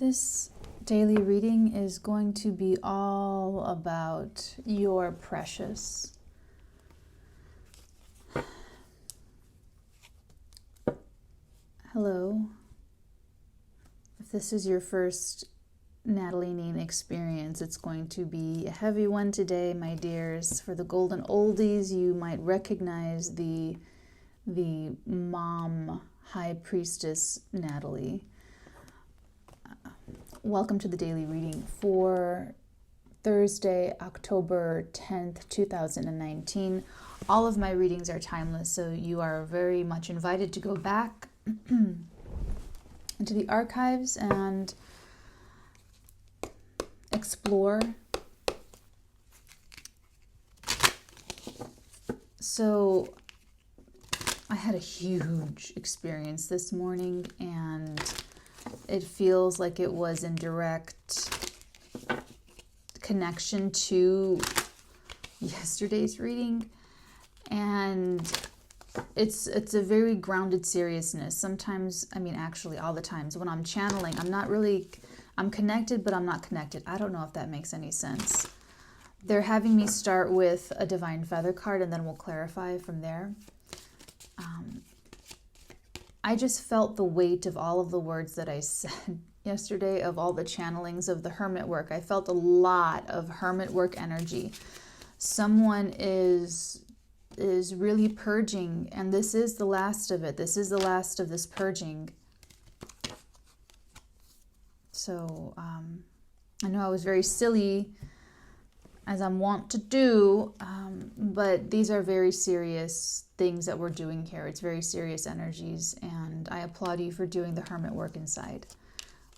This daily reading is going to be all about your precious. Hello. If this is your first Natalee experience, it's going to be a heavy one today, my dears. For the golden oldies, you might recognize the mom high priestess Natalee. Welcome to the daily reading for Thursday, October 10th, 2019. All of my readings are timeless, so you are very much invited to go back into the archives and explore. So I had a huge experience this morning, and it feels like it was in direct connection to yesterday's reading, and it's a very grounded seriousness. Sometimes, actually all the times when I'm channeling, I'm connected, but I'm not connected. I don't know if that makes any sense. They're having me start with a divine feather card, and then we'll clarify from there. I just felt the weight of all of the words that I said yesterday, of all the channelings of the Hermit work. I felt a lot of Hermit work energy. Someone is really purging, and this is the last of it. This is the last of this purging. So I know I was very silly, as I'm wont to do, but these are very serious things that we're doing here. It's very serious energies, and I applaud you for doing the Hermit work inside.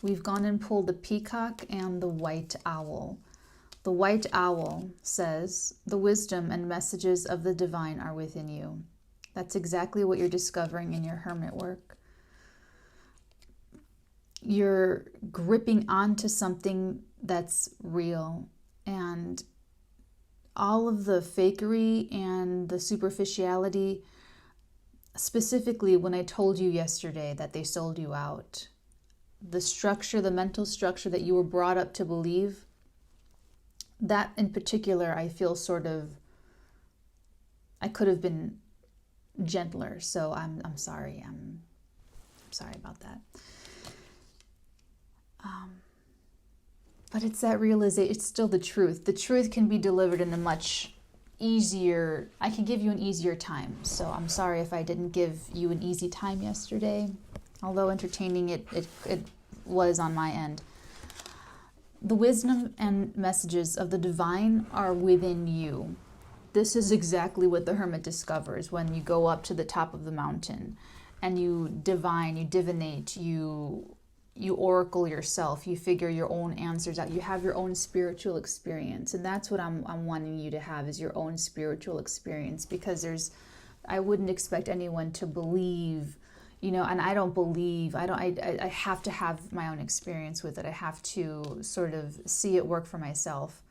We've gone and pulled the peacock and the white owl. The white owl says, "The wisdom and messages of the divine are within you." That's exactly what you're discovering in your Hermit work. You're gripping onto something that's real, and all of the fakery and the superficiality, specifically when I told you yesterday that they sold you out, the structure, the mental structure that you were brought up to believe, that in particular, I feel I could have been gentler. So I'm sorry. I'm sorry about that. But it's that realization, it's still the truth. The truth can be delivered in a much easier, I can give you an easier time. So I'm sorry if I didn't give you an easy time yesterday, although entertaining it was on my end. The wisdom and messages of the divine are within you. This is exactly what the Hermit discovers when you go up to the top of the mountain and you divine, you divinate, you oracle yourself, you figure your own answers out, you have your own spiritual experience. And that's what I'm wanting you to have, is your own spiritual experience, because I wouldn't expect anyone to believe, and I don't believe, I have to have my own experience with it. I have to sort of see it work for myself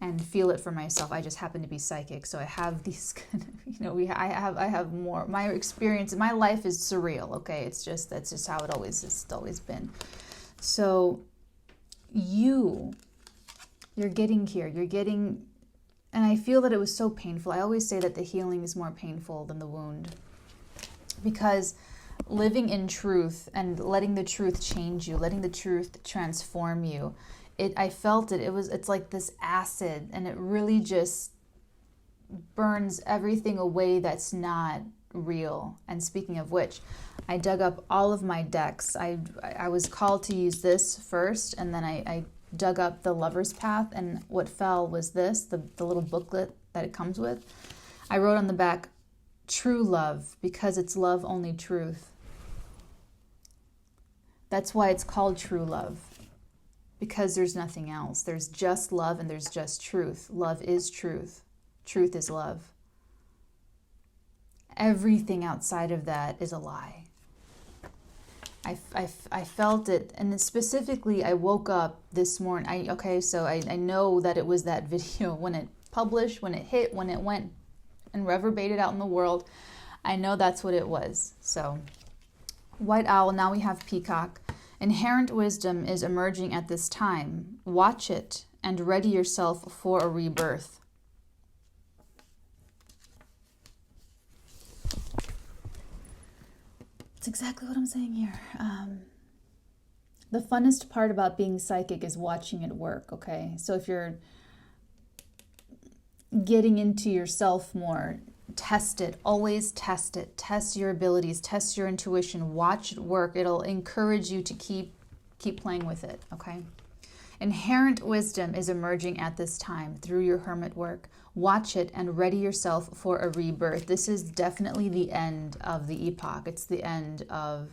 and feel it for myself. I just happen to be psychic, so I have these I have more. My experience, my life is surreal. Okay, that's just how it's always been. So you're getting here. And I feel that it was so painful. I always say that the healing is more painful than the wound, because living in truth and letting the truth change you, letting the truth transform you. I felt it. It's like this acid, and it really just burns everything away that's not real. And speaking of which, I dug up all of my decks. I was called to use this first, and then I dug up the Lover's Path, and what fell was this, the little booklet that it comes with. I wrote on the back, "True love, because it's love, only truth." That's why it's called true love. Because there's nothing else. There's just love, and there's just truth. Love is truth. Truth is love. Everything outside of that is a lie. I felt it, and specifically I woke up this morning. I know that it was that video when it published, when it hit, when it went and reverberated out in the world. I know that's what it was. So White Owl, now we have Peacock. Inherent wisdom is emerging at this time. Watch it and ready yourself for a rebirth. That's exactly what I'm saying here. The funnest part about being psychic is watching it work, okay? So if you're getting into yourself more, test it. Always test it. Test your abilities. Test your intuition. Watch it work. It'll encourage you to keep playing with it, okay? Inherent wisdom is emerging at this time through your hermit work. Watch it and ready yourself for a rebirth. This is definitely the end of the epoch. It's the end of...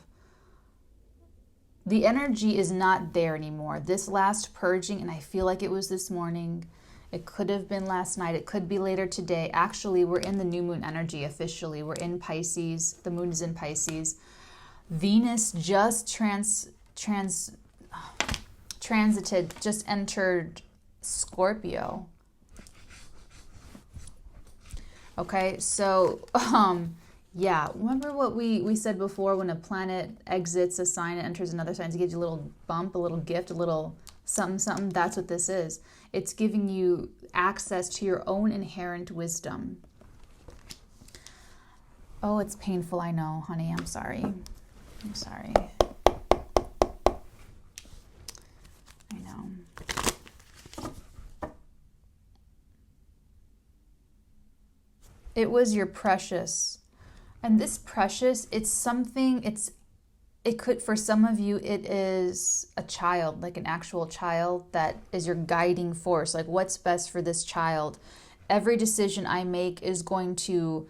The energy is not there anymore. This last purging, and I feel like it was this morning, it could have been last night, it could be later today. Actually, we're in the new moon energy officially. We're in Pisces. The moon is in Pisces. Venus just transited, just entered Scorpio. Okay, so yeah, remember what we said before, when a planet exits a sign and enters another sign, it gives you a little bump, a little gift, a little something, something. That's what this is. It's giving you access to your own inherent wisdom. Oh, it's painful, I know, honey. I'm sorry. I'm sorry. I know. It was your precious. And this precious, it's something, it could, for some of you, it is a child, like an actual child that is your guiding force. Like, what's best for this child? Every decision I make is going to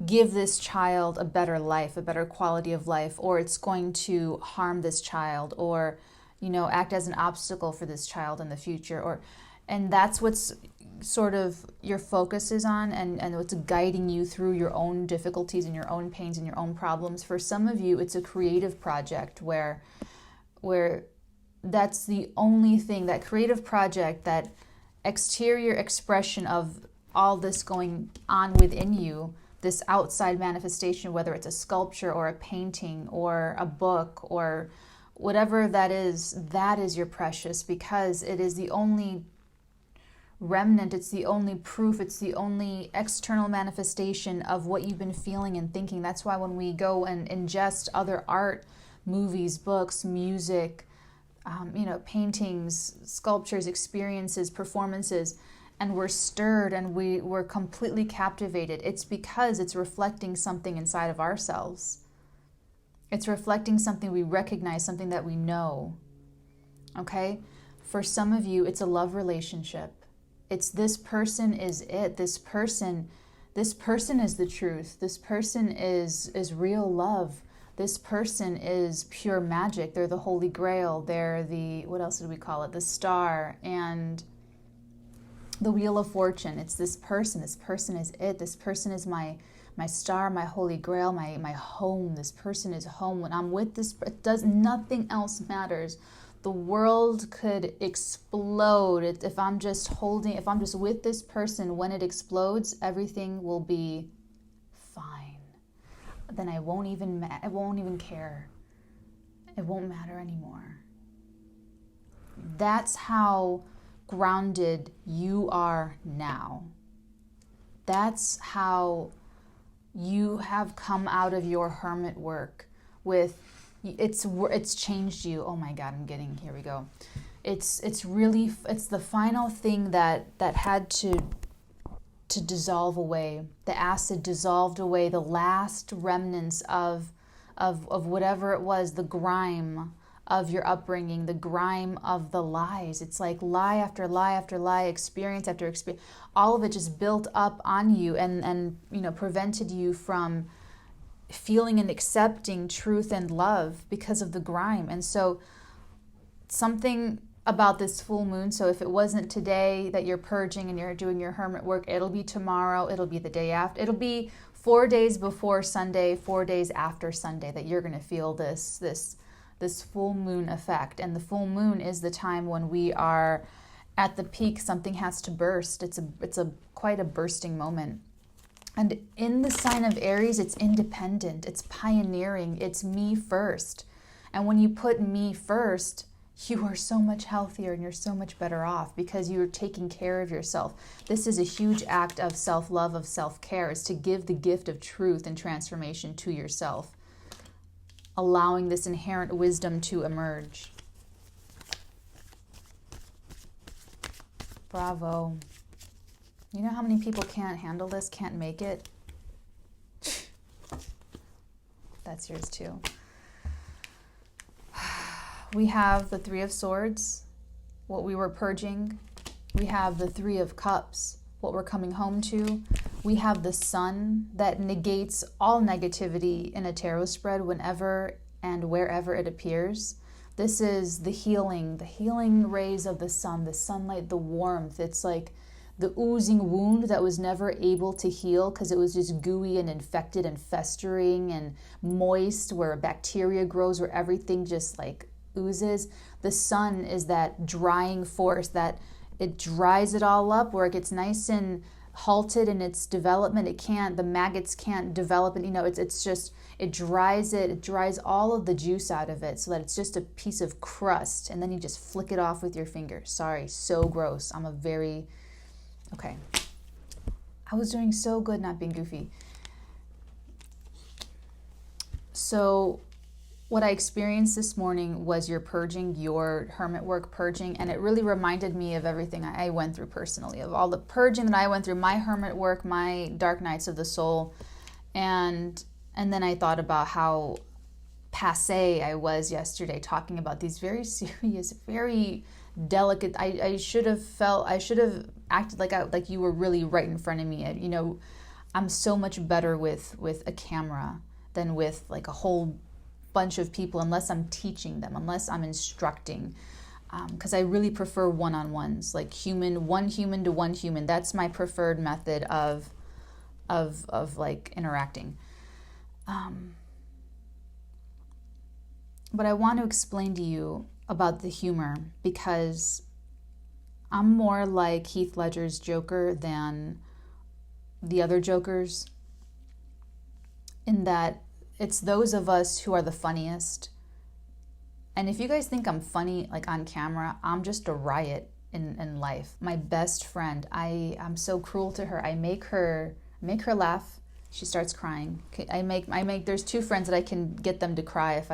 give this child a better life, a better quality of life, or it's going to harm this child, or, you know, act as an obstacle for this child in the future. And that's what's sort of your focus is on, and what's guiding you through your own difficulties and your own pains and your own problems. For some of you, it's a creative project where that's the only thing, that creative project, that exterior expression of all this going on within you, this outside manifestation, whether it's a sculpture or a painting or a book or whatever that is your precious, because it is the only remnant, it's the only proof, it's the only external manifestation of what you've been feeling and thinking. That's why when we go and ingest other art, movies, books, music, paintings, sculptures, experiences, performances, and we're stirred and we're completely captivated, it's because it's reflecting something inside of ourselves. It's reflecting something we recognize, something that we know. Okay? For some of you, it's a love relationship. It's this person is it. This person is the truth. This person is real love. This person is pure magic. They're the Holy Grail. They're the, what else did we call it? The star and the Wheel of Fortune. It's this person. This person is it. This person is my star, my Holy Grail, my home. This person is home. When I'm with this, nothing else matters. The world could explode if I'm just with this person. When it explodes, everything will be fine. Then I won't even care. It won't matter anymore. That's how grounded you are now. That's how you have come out of your hermit work with. It's changed you. Oh my God, here we go. It's the final thing that had to dissolve away. The acid dissolved away the last remnants of whatever it was, the grime of your upbringing, the grime of the lies. It's like lie after lie after lie, experience after experience. All of it just built up on you and prevented you from feeling and accepting truth and love because of the grime. And so something about this full moon, so if it wasn't today that you're purging and you're doing your hermit work, it'll be tomorrow, it'll be the day after, it'll be 4 days before Sunday, 4 days after Sunday that you're going to feel this full moon effect. And the full moon is the time when we are at the peak. Something has to burst. It's quite a bursting moment. And in the sign of Aries, it's independent, it's pioneering, it's me first. And when you put me first, you are so much healthier and you're so much better off because you're taking care of yourself. This is a huge act of self-love, of self-care, is to give the gift of truth and transformation to yourself, allowing this inherent wisdom to emerge. Bravo. You know how many people can't handle this, can't make it? That's yours too. We have the Three of Swords, what we were purging. We have the Three of Cups, what we're coming home to. We have the Sun that negates all negativity in a tarot spread whenever and wherever it appears. This is the healing rays of the sun, the sunlight, the warmth. It's like the oozing wound that was never able to heal because it was just gooey and infected and festering and moist, where bacteria grows, where everything just like oozes. The sun is that drying force that it dries it all up, where it gets nice and halted in its development. The maggots can't develop, and it's just, it dries all of the juice out of it so that it's just a piece of crust, and then you just flick it off with your finger. Sorry, so gross. Okay. I was doing so good not being goofy. So what I experienced this morning was your purging, your hermit work purging, and it really reminded me of everything I went through personally, of all the purging that I went through, my hermit work, my dark nights of the soul, and then I thought about how passé I was yesterday, talking about these very serious, very delicate. I should have acted like you were really right in front of me. I'm so much better with a camera than with like a whole bunch of people, unless I'm teaching them, unless I'm instructing, because I really prefer one-on-ones, like one human to one human. That's my preferred method of like interacting. But I want to explain to you about the humor, because I'm more like Heath Ledger's Joker than the other Jokers, in that it's those of us who are the funniest. And if you guys think I'm funny, like on camera, I'm just a riot in life. My best friend, I'm so cruel to her. I make her laugh. She starts crying. There's two friends that I can get them to cry if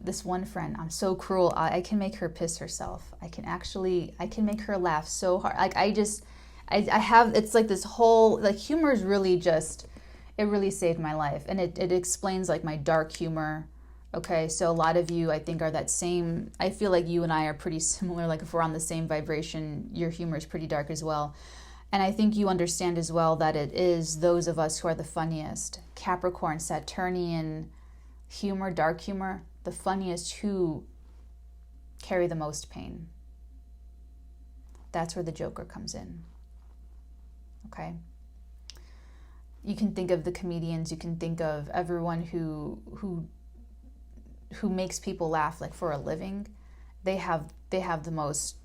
this one friend, I'm so cruel. I can make her piss herself. I can make her laugh so hard. Like I have, it's like this whole, like humor is really just, it really saved my life. And it explains like my dark humor. Okay, so a lot of you, I think, are that same. I feel like you and I are pretty similar. Like if we're on the same vibration, your humor is pretty dark as well. And I think you understand as well that it is those of us who are the funniest. Capricorn, Saturnian humor, dark humor, the funniest who carry the most pain. That's where the Joker comes in. Okay? You can think of the comedians, you can think of everyone who makes people laugh like for a living. They have the most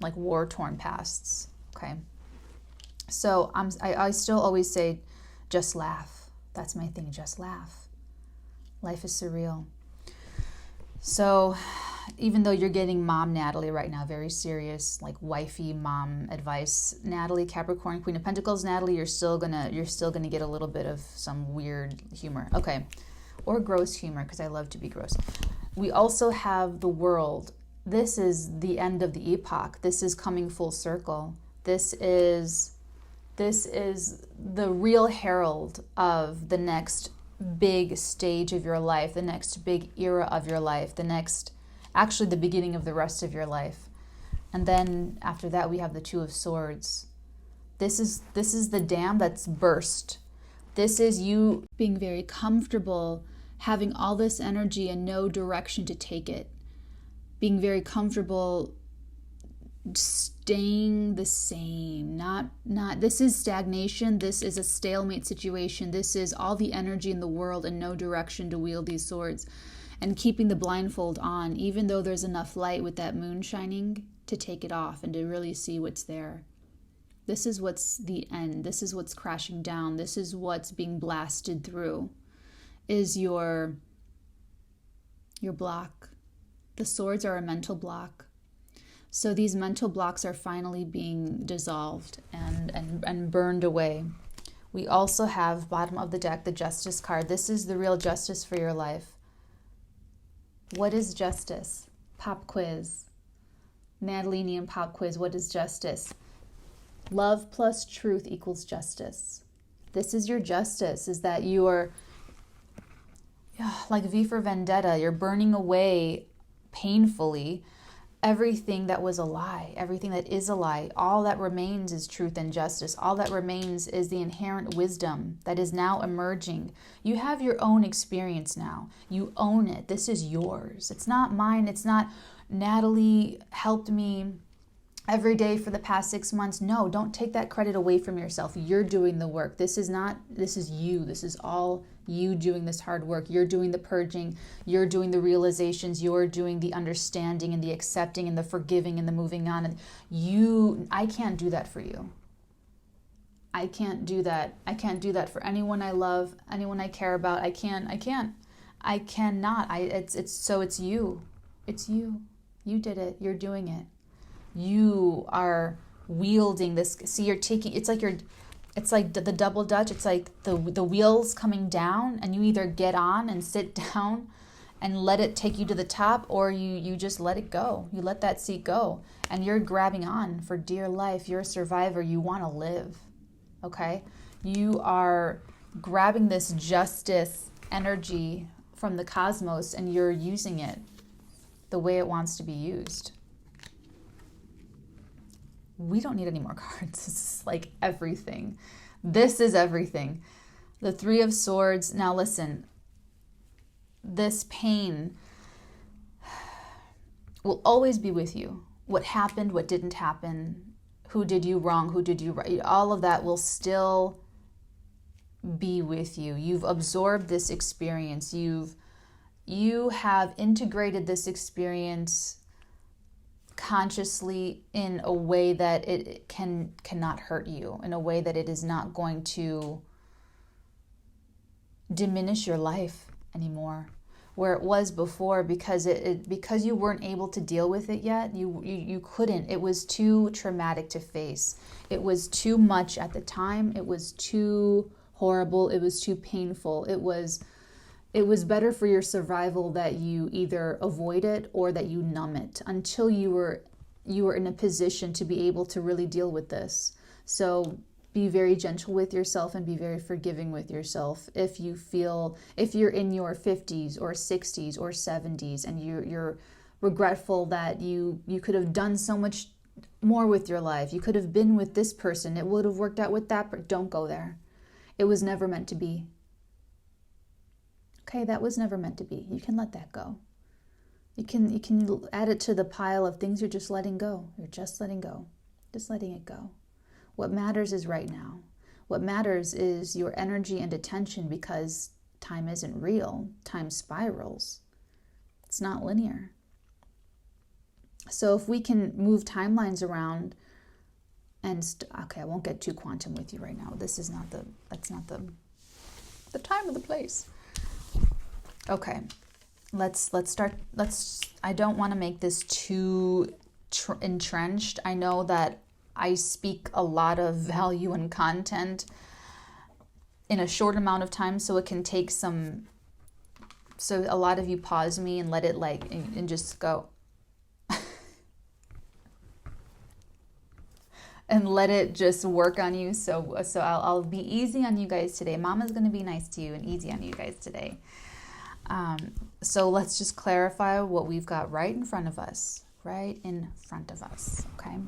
like war-torn pasts. Okay? So I still always say, just laugh. That's my thing, just laugh. Life is surreal. So even though you're getting Mom Natalie right now, very serious, like wifey mom advice, Natalie, Capricorn, Queen of Pentacles, Natalie, you're still gonna get a little bit of some weird humor. Okay. Or gross humor, because I love to be gross. We also have the World. This is the end of the epoch. This is coming full circle. This is the real herald of the next big stage of your life, the next big era of your life, actually the beginning of the rest of your life. And then after that we have the Two of Swords. This is the dam that's burst. This is you being very comfortable having all this energy and no direction to take it. Being very comfortable staying the same. Not this is stagnation. This is a stalemate situation. This is all the energy in the world and no direction to wield these swords. And keeping the blindfold on, even though there's enough light with that moon shining to take it off and to really see what's there. This is what's the end. This is what's crashing down. This is what's being blasted through. Is your your block. The swords are a mental block. So these mental blocks are finally being dissolved and burned away. We also have, bottom of the deck, the Justice card. This is the real justice for your life. What is justice? Pop quiz. Natalinian pop quiz. What is justice? Love plus truth equals justice. This is your justice, is that you are, like V for Vendetta, you're burning away painfully everything that was a lie, everything that is a lie. All that remains is truth and justice. All that remains is the inherent wisdom that is now emerging. You have your own experience now. You own it. This is yours. It's not mine. It's not Natalie helped me every day for the past 6 months. No, don't take that credit away from yourself. You're doing the work. This is you. This is all you doing this hard work. You're doing the purging. You're doing the realizations. You're doing the understanding and the accepting and the forgiving and the moving on. And I can't do that for you. I can't do that. I can't do that for anyone I love, anyone I care about. I cannot. It's you. It's you. You did it. You're doing it. You are wielding this. See, you're taking, it's like the double dutch. It's like the wheels coming down, and you either get on and sit down and let it take you to the top, or you just let it go. You let that seat go, and you're grabbing on for dear life. You're a survivor. You want to live. Okay? You are grabbing this justice energy from the cosmos, and you're using it the way it wants to be used. We don't need any more cards. This is like everything. This is everything. The Three of Swords. Now listen, this pain will always be with you. What happened, what didn't happen, who did you wrong, who did you right, all of that will still be with you. You've absorbed this experience. You have integrated this experience consciously in a way that it cannot hurt you, in a way that it is not going to diminish your life anymore, where it was before, because because you weren't able to deal with it yet. You couldn't. It was too traumatic to face. It was too much at the time. It was too horrible. It was too painful. It was better for your survival that you either avoid it or that you numb it until you were in a position to be able to really deal with this. So be very gentle with yourself and be very forgiving with yourself. If you're in your 50s or 60s or 70s and you're regretful that you could have done so much more with your life. You could have been with this person. It would have worked out with that, but don't go there. It was never meant to be. Okay, that was never meant to be. You can let that go. You can add it to the pile of things you're just letting go. You're just letting go. Just letting it go. What matters is right now. What matters is your energy and attention, because time isn't real. Time spirals. It's not linear. So if we can move timelines around and okay, I won't get too quantum with you right now. That's not the time or the place. Okay, let's start. I don't want to make this too entrenched. I know that I speak a lot of value and content in a short amount of time, so it can take some. So a lot of you pause me and let it and just go. And let it just work on you. So I'll be easy on you guys today. Mama's going to be nice to you and easy on you guys today. So let's just clarify what we've got right in front of us. Right in front of us, okay?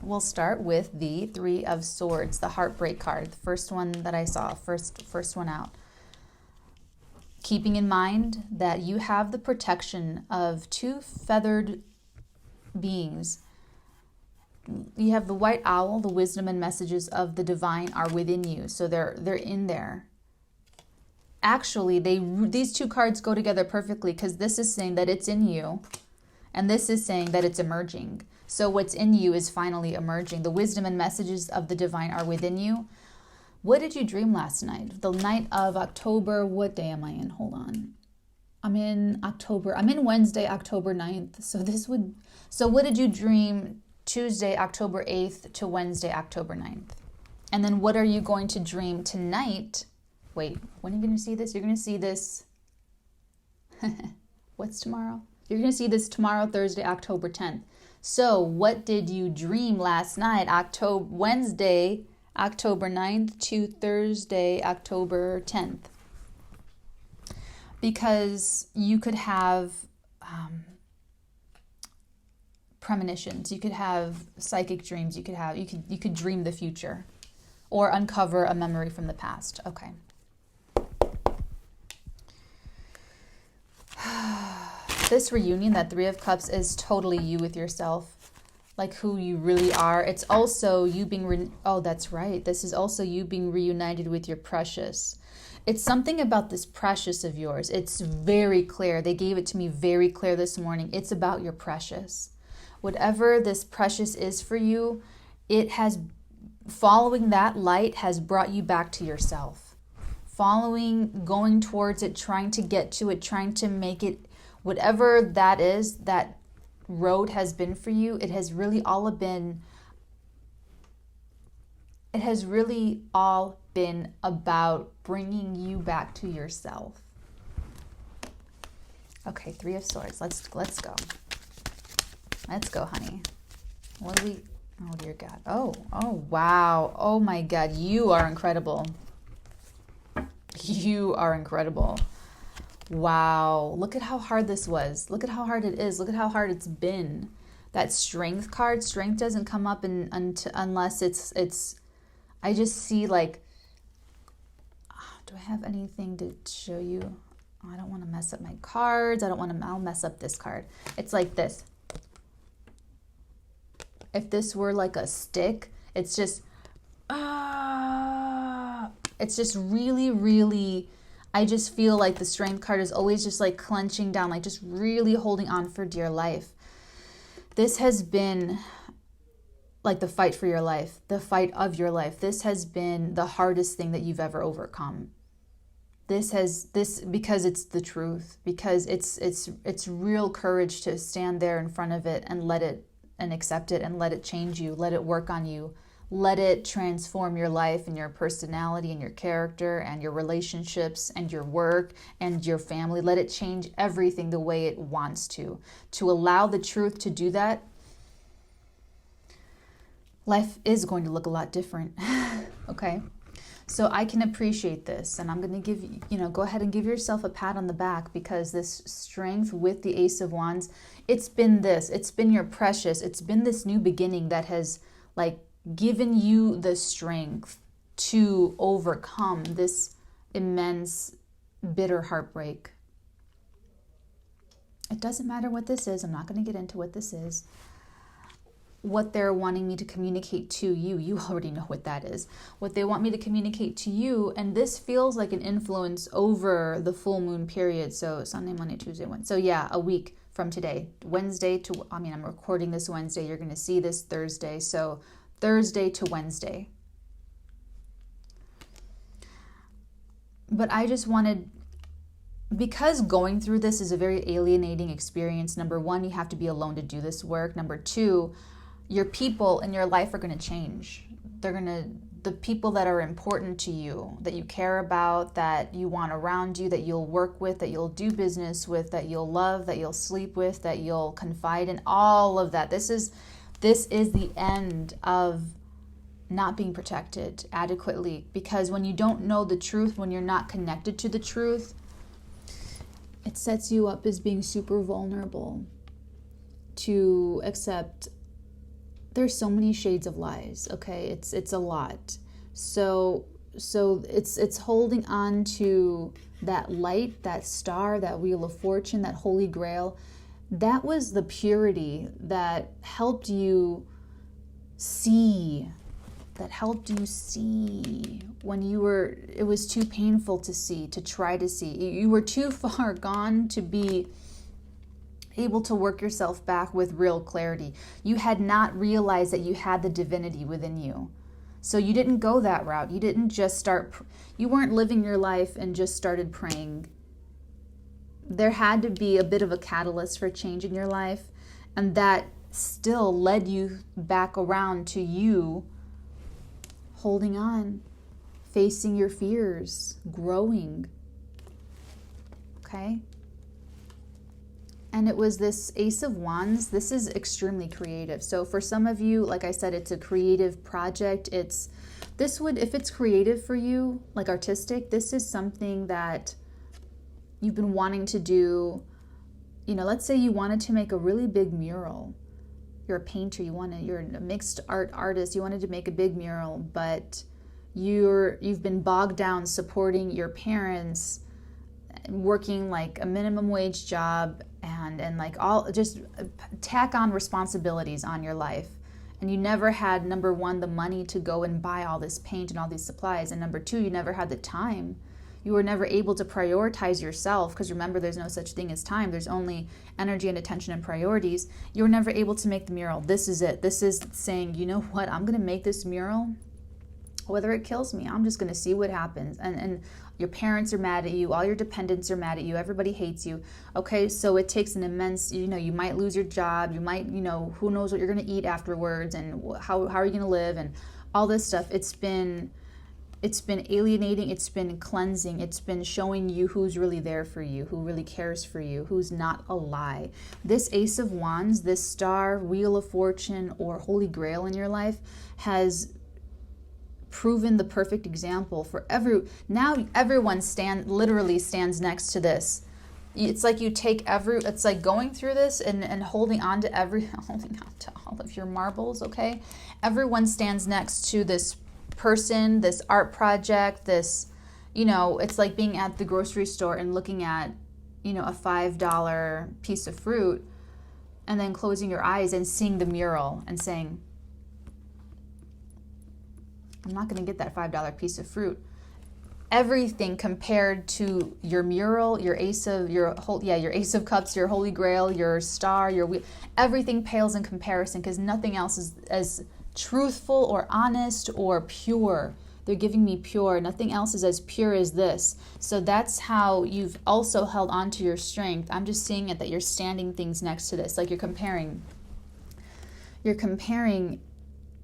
We'll start with the Three of Swords, the Heartbreak card, the first one that I saw, first one out. Keeping in mind that you have the protection of two feathered beings. You have the white owl, the wisdom and messages of the divine are within you. So they're in there. Actually, these two cards go together perfectly, because this is saying that it's in you, and this is saying that it's emerging. So what's in you is finally emerging. The wisdom and messages of the divine are within you. What did you dream last night? The night of October, what day am I in? Hold on. I'm in October. I'm in Wednesday, October 9th. So what did you dream Tuesday, October 8th to Wednesday, October 9th? And then what are you going to dream tonight? Wait, when are you going to see this? You're going to see this. What's tomorrow? You're going to see this tomorrow, Thursday, October 10th. So what did you dream last night, Wednesday, October 9th to Thursday, October 10th? Because you could have premonitions, you could have psychic dreams, you could dream the future or uncover a memory from the past. Okay. This reunion, that Three of Cups, is totally you with yourself, like who you really are. It's also you being oh, that's right. This is also you being reunited with your precious. It's something about this precious of yours. It's very clear. They gave it to me very clear this morning. It's about your precious. Whatever this precious is for you, following that light has brought you back to yourself. Following, going towards it, trying to get to it, trying to make it, whatever that is, that road has been for you, it has really all been about bringing you back to yourself. Okay, Three of Swords. Let's go. Let's go, honey. What do we... Oh, dear God. Oh, wow. Oh, my God. You are incredible. You are incredible. Wow. Look at how hard this was. Look at how hard it is. Look at how hard it's been. That Strength card, Strength doesn't come up unless it's... I just see, like... Do I have anything to show you? I don't want to mess up my cards. I'll mess up this card. It's like this. If this were like a stick, it's just... It's just really, really... I just feel like the Strength card is always just like clenching down, like just really holding on for dear life. This has been like the fight for your life, the fight of your life. This has been the hardest thing that you've ever overcome. Because it's the truth, because it's real courage to stand there in front of it and let it and accept it and let it change you, let it work on you. Let it transform your life and your personality and your character and your relationships and your work and your family. Let it change everything the way it wants to. To allow the truth to do that, life is going to look a lot different. Okay? So I can appreciate this, and I'm going to give you, go ahead and give yourself a pat on the back, because this Strength with the Ace of Wands, it's been your precious, it's been this new beginning that has like given you the strength to overcome this immense, bitter heartbreak. It doesn't matter what this is. I'm not going to get into what this is. What they're wanting me to communicate to you, you already know what that is. What they want me to communicate to you, and this feels like an influence over the full moon period. So Sunday, Monday, Tuesday, Wednesday. So yeah, a week from today. I'm recording this Wednesday. You're going to see this Thursday. So Thursday to Wednesday. But I just wanted, because going through this is a very alienating experience. Number one, you have to be alone to do this work. Number two, your people in your life are going to change. The people that are important to you, that you care about, that you want around you, that you'll work with, that you'll do business with, that you'll love, that you'll sleep with, that you'll confide in, all of that. This is the end of not being protected adequately, because when you don't know the truth, when you're not connected to the truth, it sets you up as being super vulnerable to accept. There's so many shades of lies, okay? It's a lot. So it's holding on to that light, that star, that wheel of fortune, that holy grail. That was the purity that helped you see, when it was too painful to see, to try to see. You were too far gone to be able to work yourself back with real clarity. You had not realized that you had the divinity within you. So you didn't go that route. You didn't just you weren't living your life and just started praying there had to be a bit of a catalyst for change in your life, and that still led you back around to you holding on, facing your fears, growing. Okay? And it was this Ace of Wands. This is extremely creative. So for some of you, like I said, it's a creative project. If it's creative for you, like artistic, this is something that you've been wanting to do. You know, let's say you wanted to make a really big mural. You're a painter, you're a mixed art artist, you wanted to make a big mural, but you've been bogged down supporting your parents, working like a minimum wage job, and like all, just tack on responsibilities on your life. And you never had, number one, the money to go and buy all this paint and all these supplies. And number two, you never had the time. You were never able to prioritize yourself, because remember, there's no such thing as time. There's only energy and attention and priorities. You were never able to make the mural. This is it. This is saying, you know what? I'm going to make this mural. Whether it kills me, I'm just going to see what happens. And your parents are mad at you. All your dependents are mad at you. Everybody hates you. Okay, so it takes an immense, you might lose your job. You might, who knows what you're going to eat afterwards, and how are you going to live, and all this stuff. It's been alienating. It's been cleansing. It's been showing you who's really there for you, who really cares for you, who's not a lie. This Ace of Wands, this Star, Wheel of Fortune, or Holy Grail in your life has proven the perfect example for now everyone literally stands next to this. It's like you take it's like going through this and holding on to all of your marbles, okay? Everyone stands next to this person, this art project, this, it's like being at the grocery store and looking at, a $5 piece of fruit, and then closing your eyes and seeing the mural and saying, I'm not going to get that $5 piece of fruit. Everything compared to your mural, your Ace of Cups, your Holy Grail, your Star, everything pales in comparison, because nothing else is as truthful or honest or pure. They're giving me pure. Nothing else is as pure as this. So that's how you've also held on to your strength. I'm just seeing it that you're standing things next to this, like you're comparing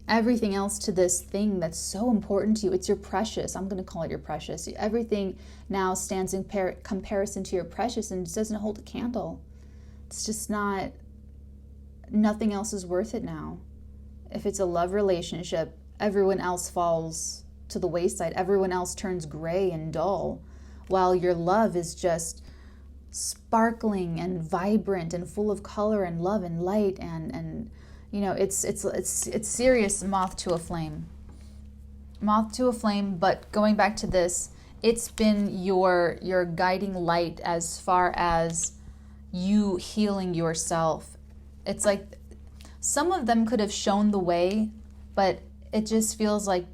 everything else to this thing that's so important to you. It's your precious. I'm going to call it your precious. Everything now stands in comparison to your precious, and it doesn't hold a candle. It's just not, nothing else is worth it now. If it's a love relationship, everyone else falls to the wayside. Everyone else turns gray and dull, while your love is just sparkling and vibrant and full of color and love and light, and it's serious moth to a flame. But going back to this, it's been your guiding light as far as you healing yourself. It's like some of them could have shown the way, but it just feels like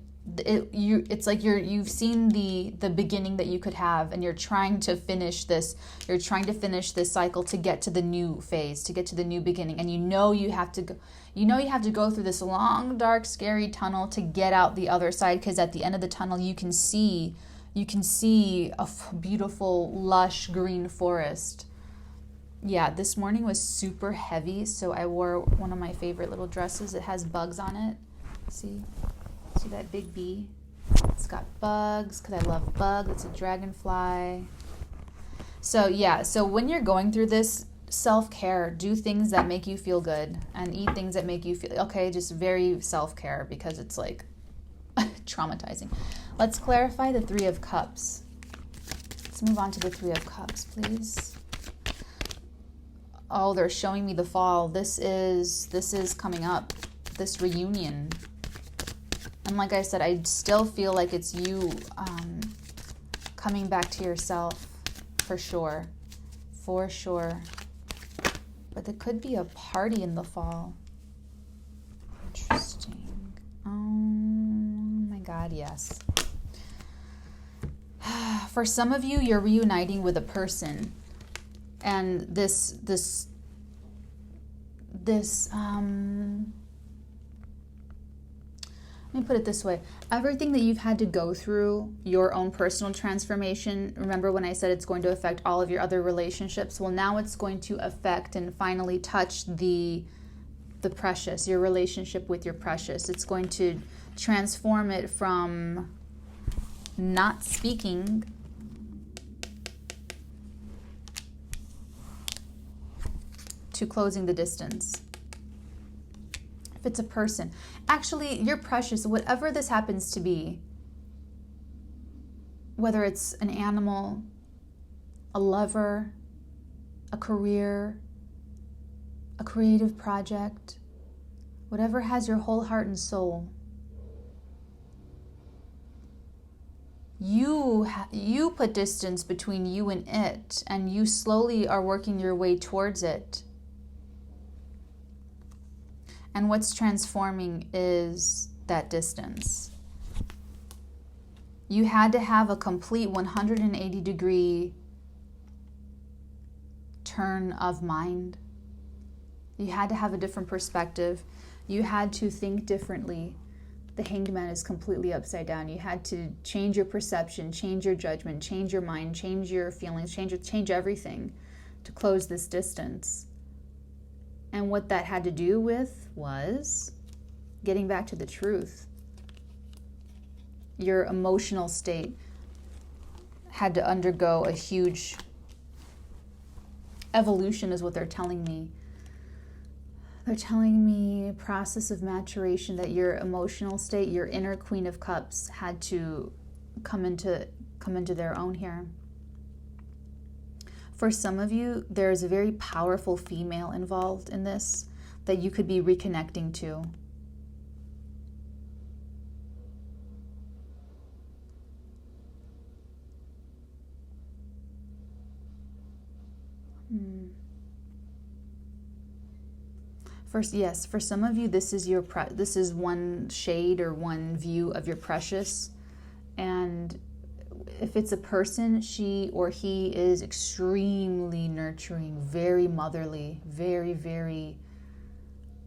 you've seen the beginning that you could have, and you're trying to finish this cycle to get to the new phase, to get to the new beginning. And you have to go through this long, dark, scary tunnel to get out the other side, because at the end of the tunnel you can see a beautiful, lush green forest. Yeah, this morning was super heavy, so I wore one of my favorite little dresses. It has bugs on it. See that big bee? It's got bugs, because I love bugs. It's a dragonfly. So when you're going through this, self-care, do things that make you feel good, and eat things that make you feel okay. Just very self-care, because it's like traumatizing. Let's clarify the Three of Cups. Let's move on to the Three of Cups, please. Oh, they're showing me the fall. This is coming up, this reunion. And like I said, I still feel like it's you coming back to yourself, for sure. But there could be a party in the fall. Interesting. Oh my God, yes. For some of you, you're reuniting with a person, and this Let me put it this way. Everything that you've had to go through, your own personal transformation, remember when I said it's going to affect all of your other relationships? Well, now it's going to affect and finally touch the precious, your relationship with your precious. It's going to transform it from not speaking to closing the distance. If it's a person, actually, you're precious, whatever this happens to be, whether it's an animal, a lover, a career, a creative project, whatever has your whole heart and soul, you put distance between you and it, and you slowly are working your way towards it. And what's transforming is that distance. You had to have a complete 180-degree turn of mind. You had to have a different perspective. You had to think differently. The Hanged Man is completely upside down. You had to change your perception, change your judgment, change your mind, change your feelings, change everything to close this distance. And what that had to do with was getting back to the truth. Your emotional state had to undergo a huge evolution, is what they're telling me. They're telling me a process of maturation, that your emotional state, your inner Queen of Cups, had to come into their own here. For some of you, there's a very powerful female involved in this that you could be reconnecting to. First, yes, for some of you, this is one shade or one view of your precious. And if it's a person, she or he is extremely nurturing, very motherly, very, very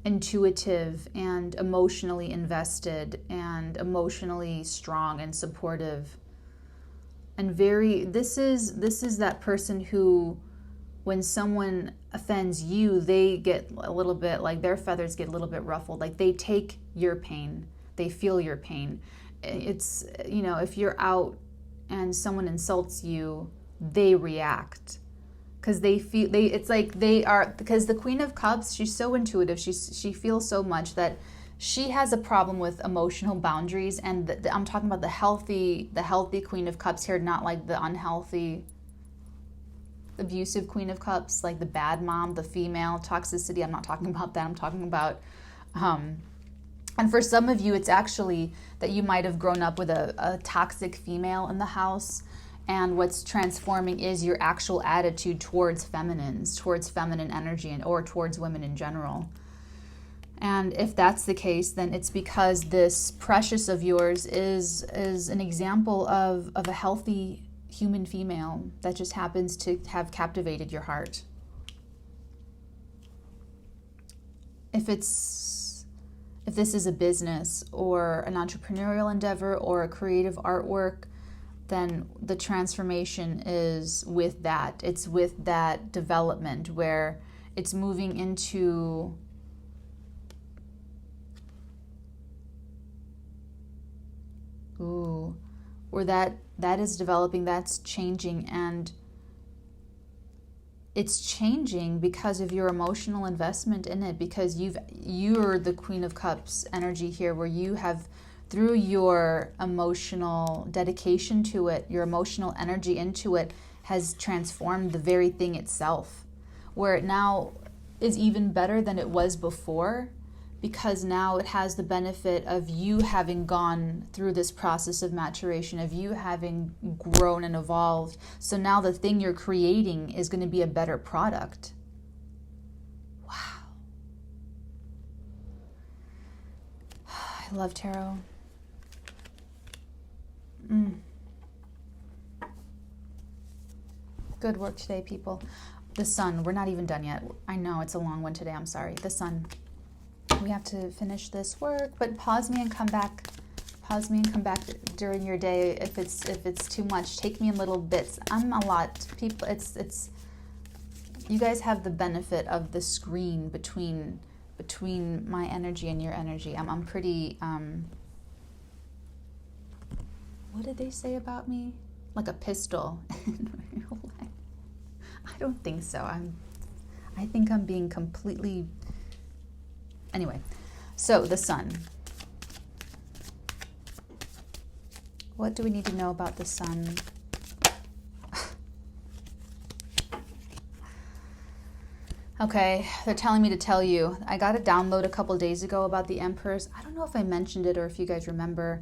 intuitive and emotionally invested and emotionally strong and supportive. And this is that person who, when someone offends you, they get a little bit, like their feathers get a little bit ruffled. Like they take your pain, they feel your pain. It's, if you're out and someone insults you, they react because it's like they are, because the Queen of Cups, she's so intuitive. She feels so much that she has a problem with emotional boundaries. And I'm talking about the healthy Queen of Cups here, not like the unhealthy, abusive Queen of Cups, like the bad mom, the female toxicity. I'm not talking about that. I'm talking about, and for some of you, it's actually that you might have grown up with a toxic female in the house, and what's transforming is your actual attitude towards feminines, towards feminine energy, or towards women in general. And if that's the case, then it's because this precious of yours is an example of a healthy human female that just happens to have captivated your heart. If this is a business or an entrepreneurial endeavor or a creative artwork, then the transformation is with that. It's with that development where it's moving into where that is developing, that's changing, and it's changing because of your emotional investment in it, because you're the Queen of Cups energy here, where you have, through your emotional dedication to it, your emotional energy into it, has transformed the very thing itself, where it now is even better than it was before, because now it has the benefit of you having gone through this process of maturation, of you having grown and evolved. So now the thing you're creating is going to be a better product. Wow. I love tarot. Good work today, people. The sun. We're not even done yet. I know it's a long one today. I'm sorry. The sun. We have to finish this work, but pause me and come back. Pause me and come back during your day if it's too much. Take me in little bits. I'm a lot. People, it's you guys have the benefit of the screen between my energy and your energy. I'm pretty what did they say about me? Like a pistol in real life. I don't think so. I think I'm being completely... Anyway, so the sun. What do we need to know about the sun? Okay, they're telling me to tell you. I got a download a couple days ago about the Empress. I don't know if I mentioned it or if you guys remember.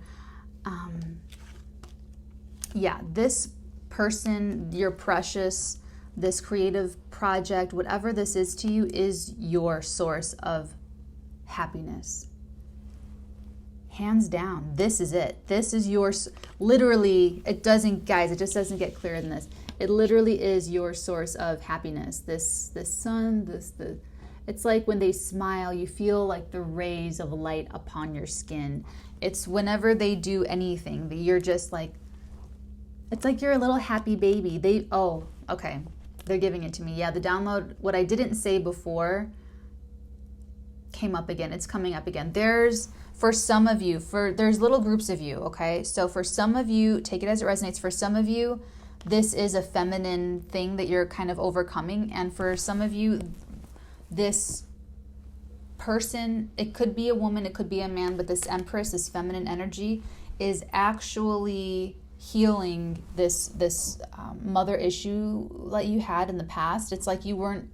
Yeah, this person, you're precious, this creative project, whatever this is to you, is your source of happiness. Hands down, this is it. This is yours. Literally, it just doesn't get clearer than this. It literally is your source of happiness. This sun, it's like when they smile, you feel like the rays of light upon your skin. It's whenever they do anything, you're just like, it's like you're a little happy baby. Okay. They're giving it to me. Yeah, the download, what I didn't say before came up again. It's coming up again. There's little groups of you, okay? So for some of you, take it as it resonates. For some of you, this is a feminine thing that you're kind of overcoming. And for some of you, this person, it could be a woman, it could be a man, but this Empress, this feminine energy, is actually healing this mother issue that you had in the past. It's like you weren't,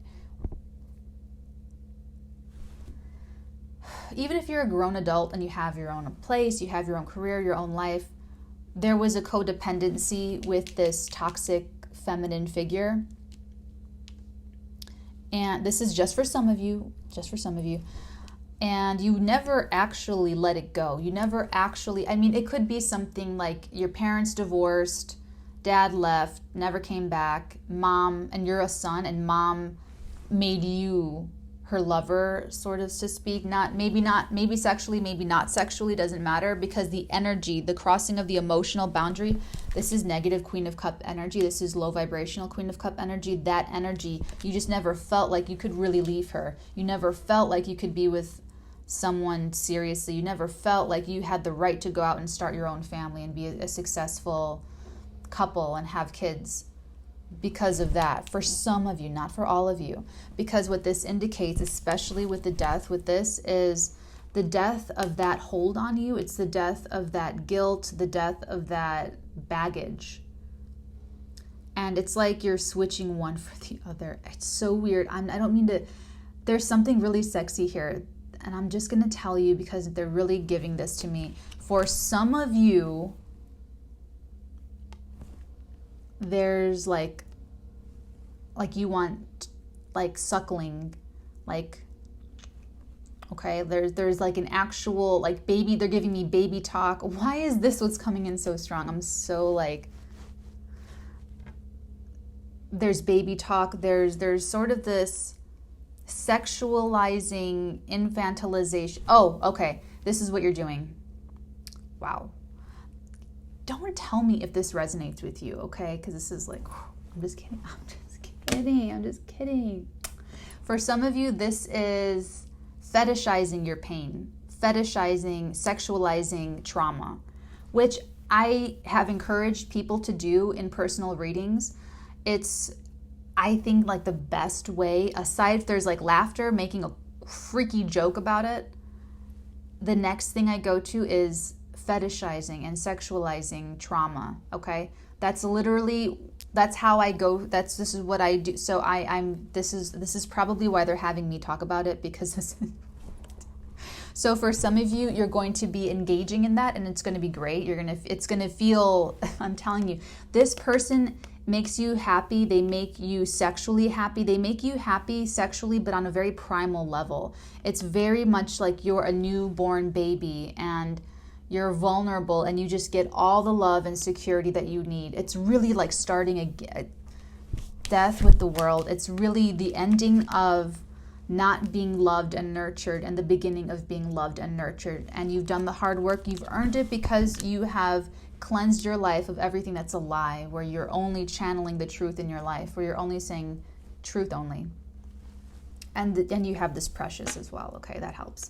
even if you're a grown adult and you have your own place, you have your own career, your own life, there was a codependency with this toxic feminine figure. And this is just for some of you. And you never actually let it go. You never actually, it could be something like your parents divorced, dad left, never came back, mom, and you're a son, and mom made you her lover, sort of to speak. Maybe sexually, maybe not sexually, doesn't matter, because the energy, the crossing of the emotional boundary, this is negative Queen of Cup energy, this is low vibrational Queen of Cup energy. That energy, you just never felt like you could really leave her. You never felt like you could be with someone seriously. You never felt like you had the right to go out and start your own family and be a successful couple and have kids because of that. For some of you, not for all of you. Because what this indicates, especially with the death, with this is the death of that hold on you. It's the death of that guilt, the death of that baggage. And it's like you're switching one for the other. It's so weird. I don't mean to, there's something really sexy here. And I'm just going to tell you because they're really giving this to me. For some of you, there's like you want like suckling, like, okay, there's like an actual like baby, they're giving me baby talk. Why is this what's coming in so strong? I'm so like, there's baby talk, there's sort of this sexualizing, infantilization. Oh, okay, this is what you're doing. Wow. Don't tell me if this resonates with you, okay? Because this is like, I'm just kidding. For some of you, this is fetishizing your pain, fetishizing, sexualizing trauma, which I have encouraged people to do in personal readings. It's, I think, like the best way, aside if there's like laughter, making a freaky joke about it, the next thing I go to is fetishizing and sexualizing trauma, okay? That's literally, that's how I go, this is what I do. So this is probably why they're having me talk about it, because this is, so for some of you, you're going to be engaging in that and it's going to be great. It's going to feel, I'm telling you, this person makes you happy. They make you sexually happy. They make you happy sexually, but on a very primal level. It's very much like you're a newborn baby and you're vulnerable and you just get all the love and security that you need. It's really like starting a death with the world. It's really the ending of not being loved and nurtured, and the beginning of being loved and nurtured. And you've done the hard work. You've earned it because you have cleansed your life of everything that's a lie, where you're only channeling the truth in your life, where you're only saying truth only. And then you have this precious as well. Okay, that helps.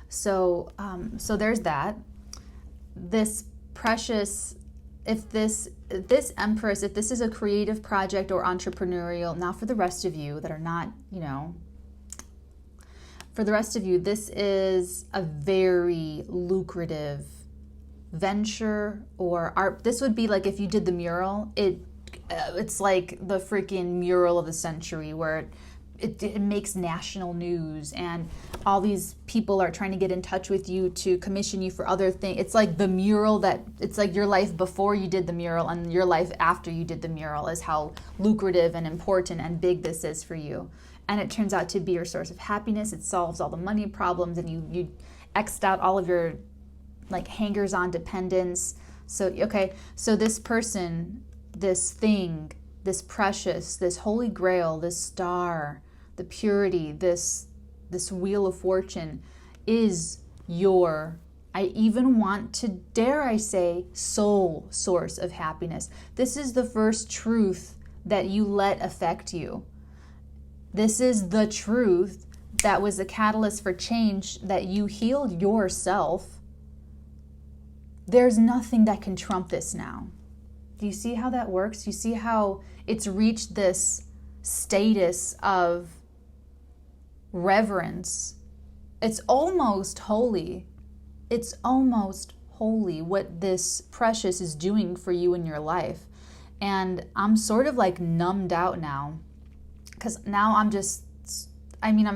So there's that. This precious, if this Empress, if this is a creative project or entrepreneurial, now for the rest of you that are not, for the rest of you, this is a very lucrative venture or art. This would be like if you did the mural, it's like the freaking mural of the century, where it makes national news, and all these people are trying to get in touch with you to commission you for other things. It's like the mural it's like your life before you did the mural and your life after you did the mural is how lucrative and important and big this is for you. And it turns out to be your source of happiness. It solves all the money problems, and you X'd out all of your like hangers-on dependence. So this person, this thing, this precious, this holy grail, this star, the purity, this wheel of fortune is your, I even want to dare I say, soul source of happiness. This is the first truth that you let affect you. This is the truth that was the catalyst for change, that you healed yourself. There's nothing that can trump this now. Do you see how that works? You see how it's reached this status of reverence? It's almost holy. It's almost holy what this precious is doing for you in your life. And I'm sort of like numbed out now, because now I'm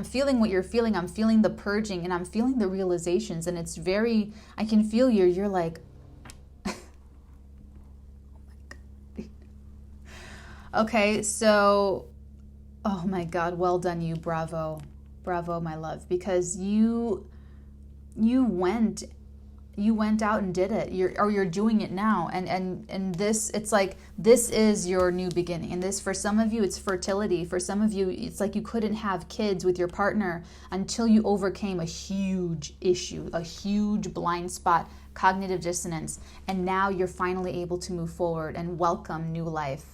feeling what you're feeling. I'm feeling the purging, and I'm feeling the realizations, and it's very, I can feel you're like, okay, so, oh my God, well done you, bravo, my love, because you went out and did it. You're doing it now, and this, it's like, this is your new beginning. And this, for some of you, it's fertility. For some of you, it's like you couldn't have kids with your partner until you overcame a huge issue, a huge blind spot, cognitive dissonance, and now you're finally able to move forward and welcome new life.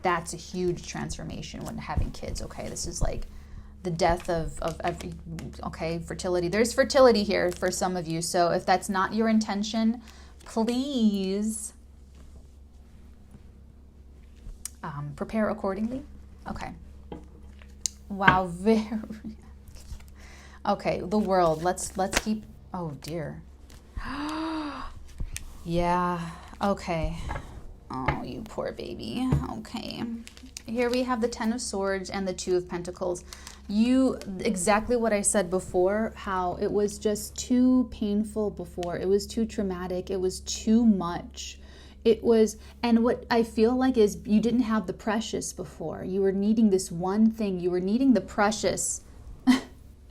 That's a huge transformation when having kids. Okay, this is like the death of every, okay, fertility. There's fertility here for some of you. So if that's not your intention, please prepare accordingly. Okay. Wow, very. Okay, the world. Let's keep. Oh dear. Yeah. Okay. Oh, you poor baby. Okay. Here we have the Ten of Swords and the Two of Pentacles. Exactly what I said before, how it was just too painful before. It was too traumatic. It was too much. It was, and what I feel like is you didn't have the precious before. You were needing this one thing. You were needing the precious. I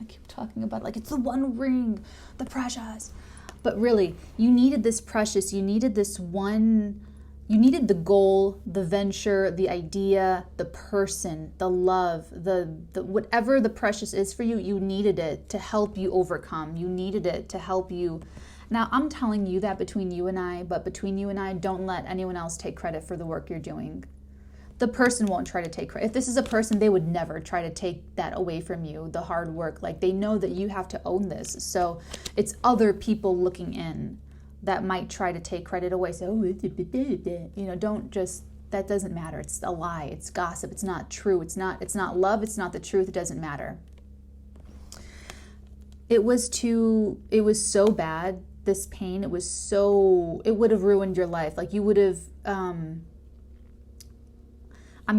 keep talking about like it's the one ring, the precious. But really, you needed this precious. You needed this one. You needed the goal, the venture, the idea, the person, the love, the whatever the precious is for you, you needed it to help you overcome. You needed it to help you. Now, I'm telling you that between you and I, but between you and I, don't let anyone else take credit for the work you're doing. The person won't try to take credit. If this is a person, they would never try to take that away from you, the hard work. Like, they know that you have to own this. So it's other people looking in that might try to take credit away. So, don't just, that doesn't matter. It's a lie. It's gossip. It's not true. It's not love. It's not the truth. It doesn't matter. It was so bad, this pain. It would have ruined your life. Like you would have, I'm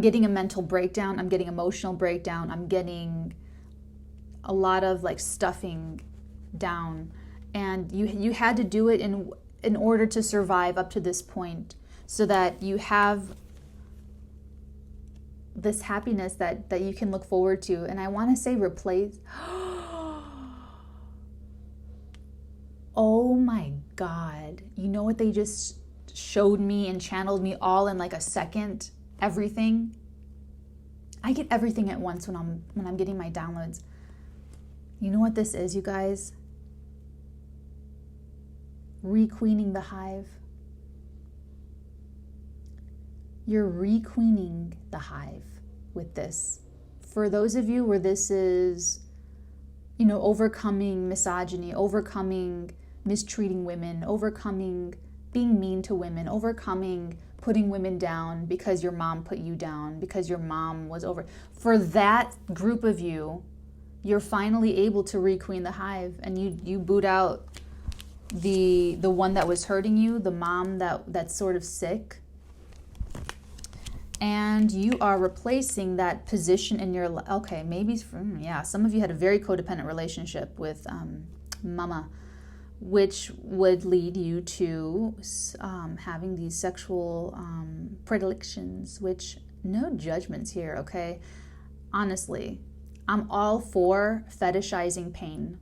getting a mental breakdown. I'm getting emotional breakdown. I'm getting a lot of like stuffing down. And you had to do it in order to survive up to this point, so that you have this happiness that you can look forward to. And I want to say replace. Oh my God. You know what they just showed me and channeled me all in like a second? Everything. I get everything at once when I'm getting my downloads. You know what this is, you guys? Requeening the hive. You're requeening the hive with this. For those of you where this is, you know, overcoming misogyny, overcoming mistreating women, overcoming being mean to women, overcoming putting women down because your mom put you down, because your mom was over. For that group of you, you're finally able to requeen the hive, and you boot out the one that was hurting you, the mom that's sort of sick. And you are replacing that position in your life. Okay, maybe, some of you had a very codependent relationship with mama, which would lead you to having these sexual predilections, which, no judgments here, okay? Honestly, I'm all for fetishizing pain,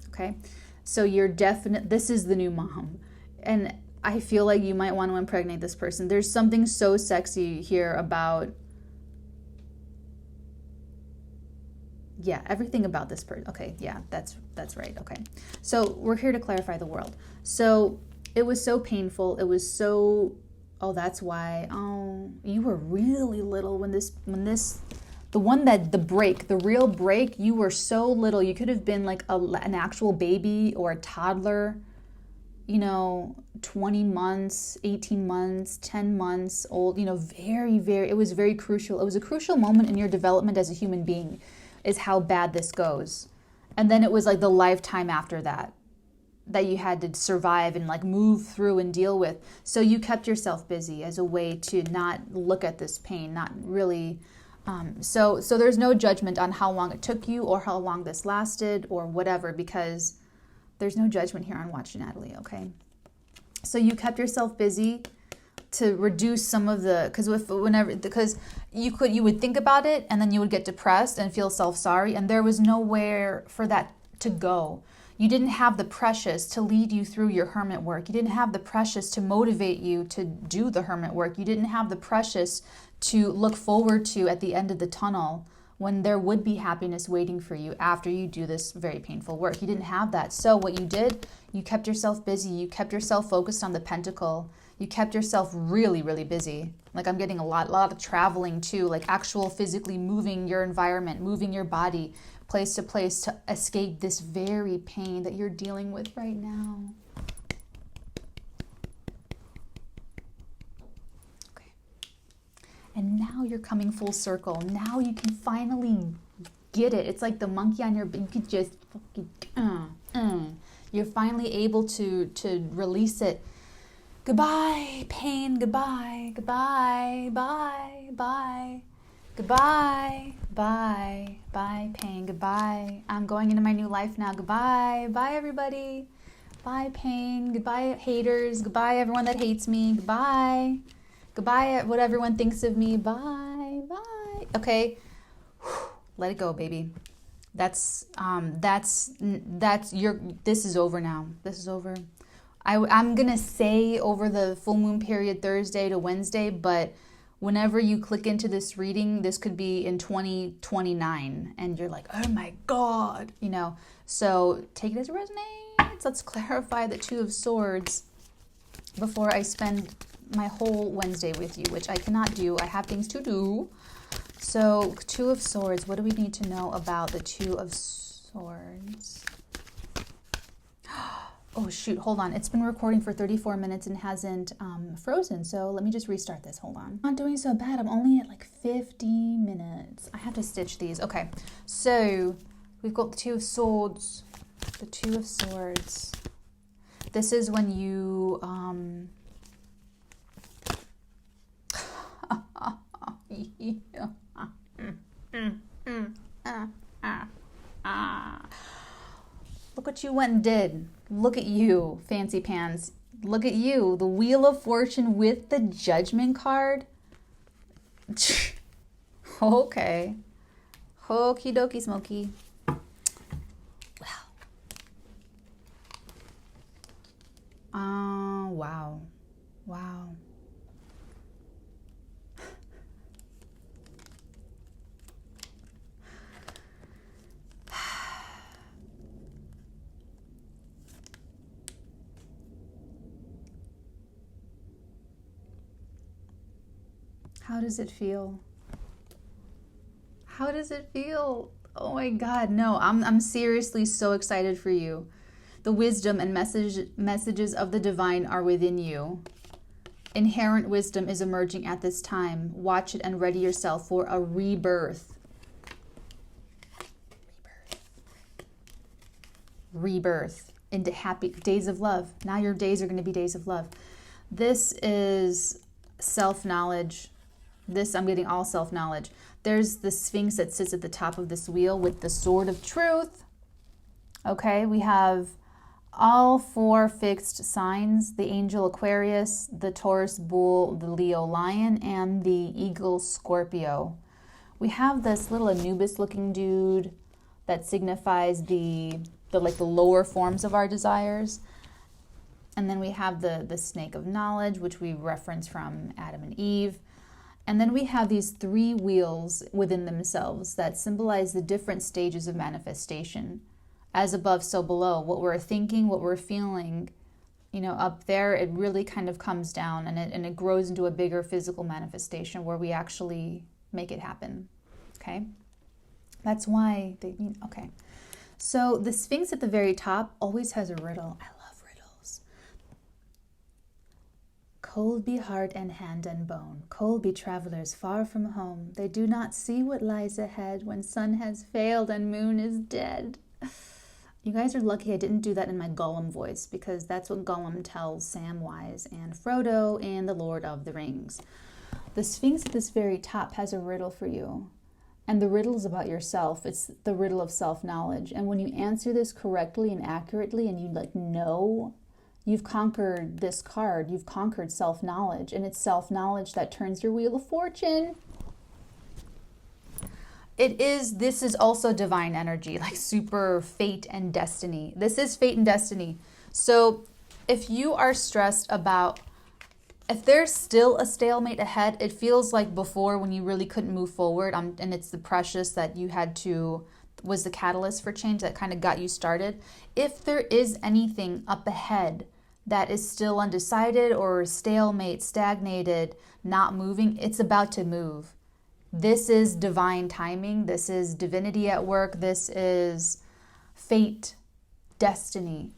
okay? So you're this is the new mom. And I feel like you might want to impregnate this person. There's something so sexy here about, everything about this person. Okay, that's right. Okay. So we're here to clarify the world. So it was so painful. It was so, that's why, you were really little when the real break, you were so little. You could have been like an actual baby or a toddler, 20 months, 18 months, 10 months old, it was very crucial. It was a crucial moment in your development as a human being, is how bad this goes. And then it was like the lifetime after that you had to survive and like move through and deal with. So you kept yourself busy as a way to not look at this pain, not really. So there's no judgment on how long it took you or how long this lasted or whatever, because there's no judgment here on WatchNatalee, okay? So you kept yourself busy to reduce some of the, because you would think about it and then you would get depressed and feel self-sorry, and there was nowhere for that to go. You didn't have the precious to lead you through your hermit work. You didn't have the precious to motivate you to do the hermit work. You didn't have the precious to look forward to at the end of the tunnel, when there would be happiness waiting for you after you do this very painful work. You didn't have that. So what you did, you kept yourself busy. You kept yourself focused on the pentacle. You kept yourself really, really busy. Like, I'm getting a lot of traveling too, like actual physically moving your environment, moving your body place to place to escape this very pain that you're dealing with right now. And now you're coming full circle. Now you can finally get it. It's like the monkey on your back. You could just fucking, You're finally able to release it. Goodbye, pain. Goodbye. Goodbye. Bye. Bye. Goodbye. Bye. Bye, pain. Goodbye. I'm going into my new life now. Goodbye. Bye, everybody. Bye, pain. Goodbye, haters. Goodbye, everyone that hates me. Goodbye. Goodbye, what everyone thinks of me. Bye, bye. Okay, let it go, baby. This is over now. This is over. I'm gonna say over the full moon period, Thursday to Wednesday, but whenever you click into this reading, this could be in 2029, and you're like, oh my God, So take it as it resonates. Let's clarify the Two of Swords before I spend my whole Wednesday with you, which I cannot do. I have things to do. So, Two of Swords. What do we need to know about the Two of Swords? Oh, shoot. Hold on. It's been recording for 34 minutes and hasn't frozen. So, let me just restart this. Hold on. Not doing so bad. I'm only at like 50 minutes. I have to stitch these. Okay. So, we've got the Two of Swords. The Two of Swords. This is when you... Look what you went and did. Look at you, fancy pants. Look at you, the Wheel of Fortune with the Judgment card. Okay. Okie dokie smoky. Wow. Wow. How does it feel? How does it feel? Oh my God, no, I'm seriously so excited for you. The wisdom and messages of the divine are within you. Inherent wisdom is emerging at this time. Watch it and ready yourself for a rebirth. Rebirth into happy days of love. Now your days are going to be days of love. This is self-knowledge. This, I'm getting all self-knowledge. There's the Sphinx that sits at the top of this wheel with the sword of truth. Okay, we have all 4 fixed signs: the angel Aquarius, the Taurus bull, the Leo lion, and the eagle Scorpio. We have this little Anubis looking dude that signifies the lower forms of our desires. And then we have the snake of knowledge, which we reference from Adam and Eve. And then we have these 3 wheels within themselves that symbolize the different stages of manifestation. As above, so below. What we're thinking, what we're feeling, up there, it really kind of comes down and it grows into a bigger physical manifestation where we actually make it happen. Okay? That's why they mean, okay. So the Sphinx at the very top always has a riddle. I love riddles. Cold be heart and hand and bone. Cold be travelers far from home. They do not see what lies ahead when sun has failed and moon is dead. You guys are lucky I didn't do that in my Gollum voice, because that's what Gollum tells Samwise and Frodo in The Lord of the Rings. The Sphinx at this very top has a riddle for you. And the riddle is about yourself. It's the riddle of self-knowledge. And when you answer this correctly and accurately and you know, you've conquered this card. You've conquered self-knowledge. And it's self-knowledge that turns your wheel of fortune. This is also divine energy, like super fate and destiny. This is fate and destiny. So if you are stressed about, if there's still a stalemate ahead, it feels like before when you really couldn't move forward, and it's the precious that you was the catalyst for change that kind of got you started. If there is anything up ahead that is still undecided or stalemate, stagnated, not moving, it's about to move. This is divine timing. This is divinity at work. This is fate, destiny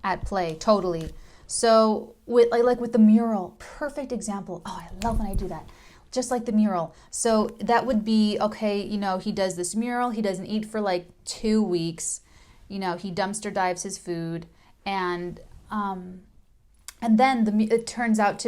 at play, totally. So with the mural, perfect example. Oh, I love when I do that. Just like the mural. So that would be, okay, he does this mural. He doesn't eat for like 2 weeks. He dumpster dives his food. And then it turns out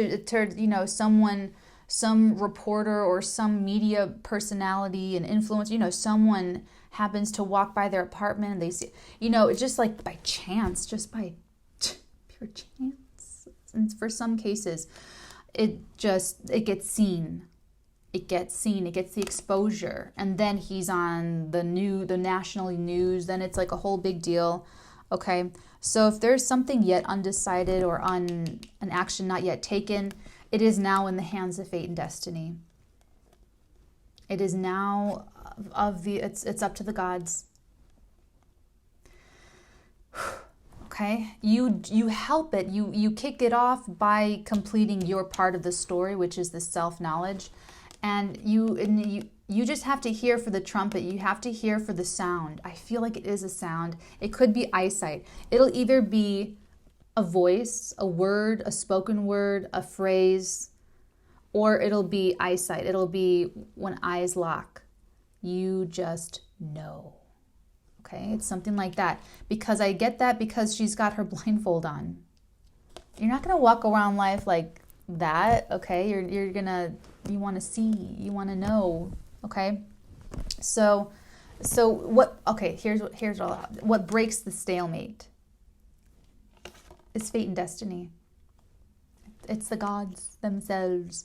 some reporter or some media personality and influence, someone happens to walk by their apartment and they see, it's just like by chance, just by pure chance. And for some cases, it gets seen. It gets the exposure. And then he's on the national news. Then it's like a whole big deal. Okay. So if there's something yet undecided or an action not yet taken, it is now in the hands of fate and destiny. It is now it's up to the gods. Okay? You help it. You kick it off by completing your part of the story, which is the self-knowledge. And you just have to hear for the trumpet. You have to hear for the sound. I feel like it is a sound. It could be eyesight. It'll either be a voice, a word, a spoken word, a phrase, or it'll be eyesight. It'll be when eyes lock. You just know. Okay, it's something like that. Because I get that because she's got her blindfold on. You're not going to walk around life like that, okay? You want to see, you want to know, okay? So what, okay, here's what breaks the stalemate. It's fate and destiny. It's the gods themselves.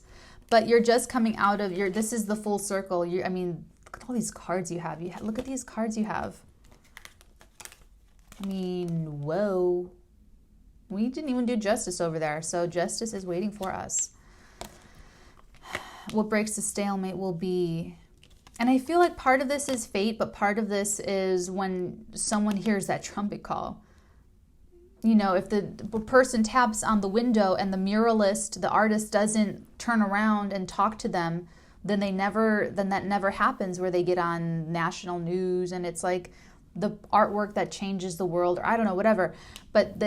But you're just coming out of this is the full circle. Look at all these cards you have. Look at these cards you have. Whoa. We didn't even do justice over there. So justice is waiting for us. What breaks the stalemate will be, and I feel like part of this is fate, but part of this is when someone hears that trumpet call. you know, if the person taps on the window and the muralist, the artist, doesn't turn around and talk to them, then that never happens where they get on national news and it's like the artwork that changes the world, or I don't know, whatever. But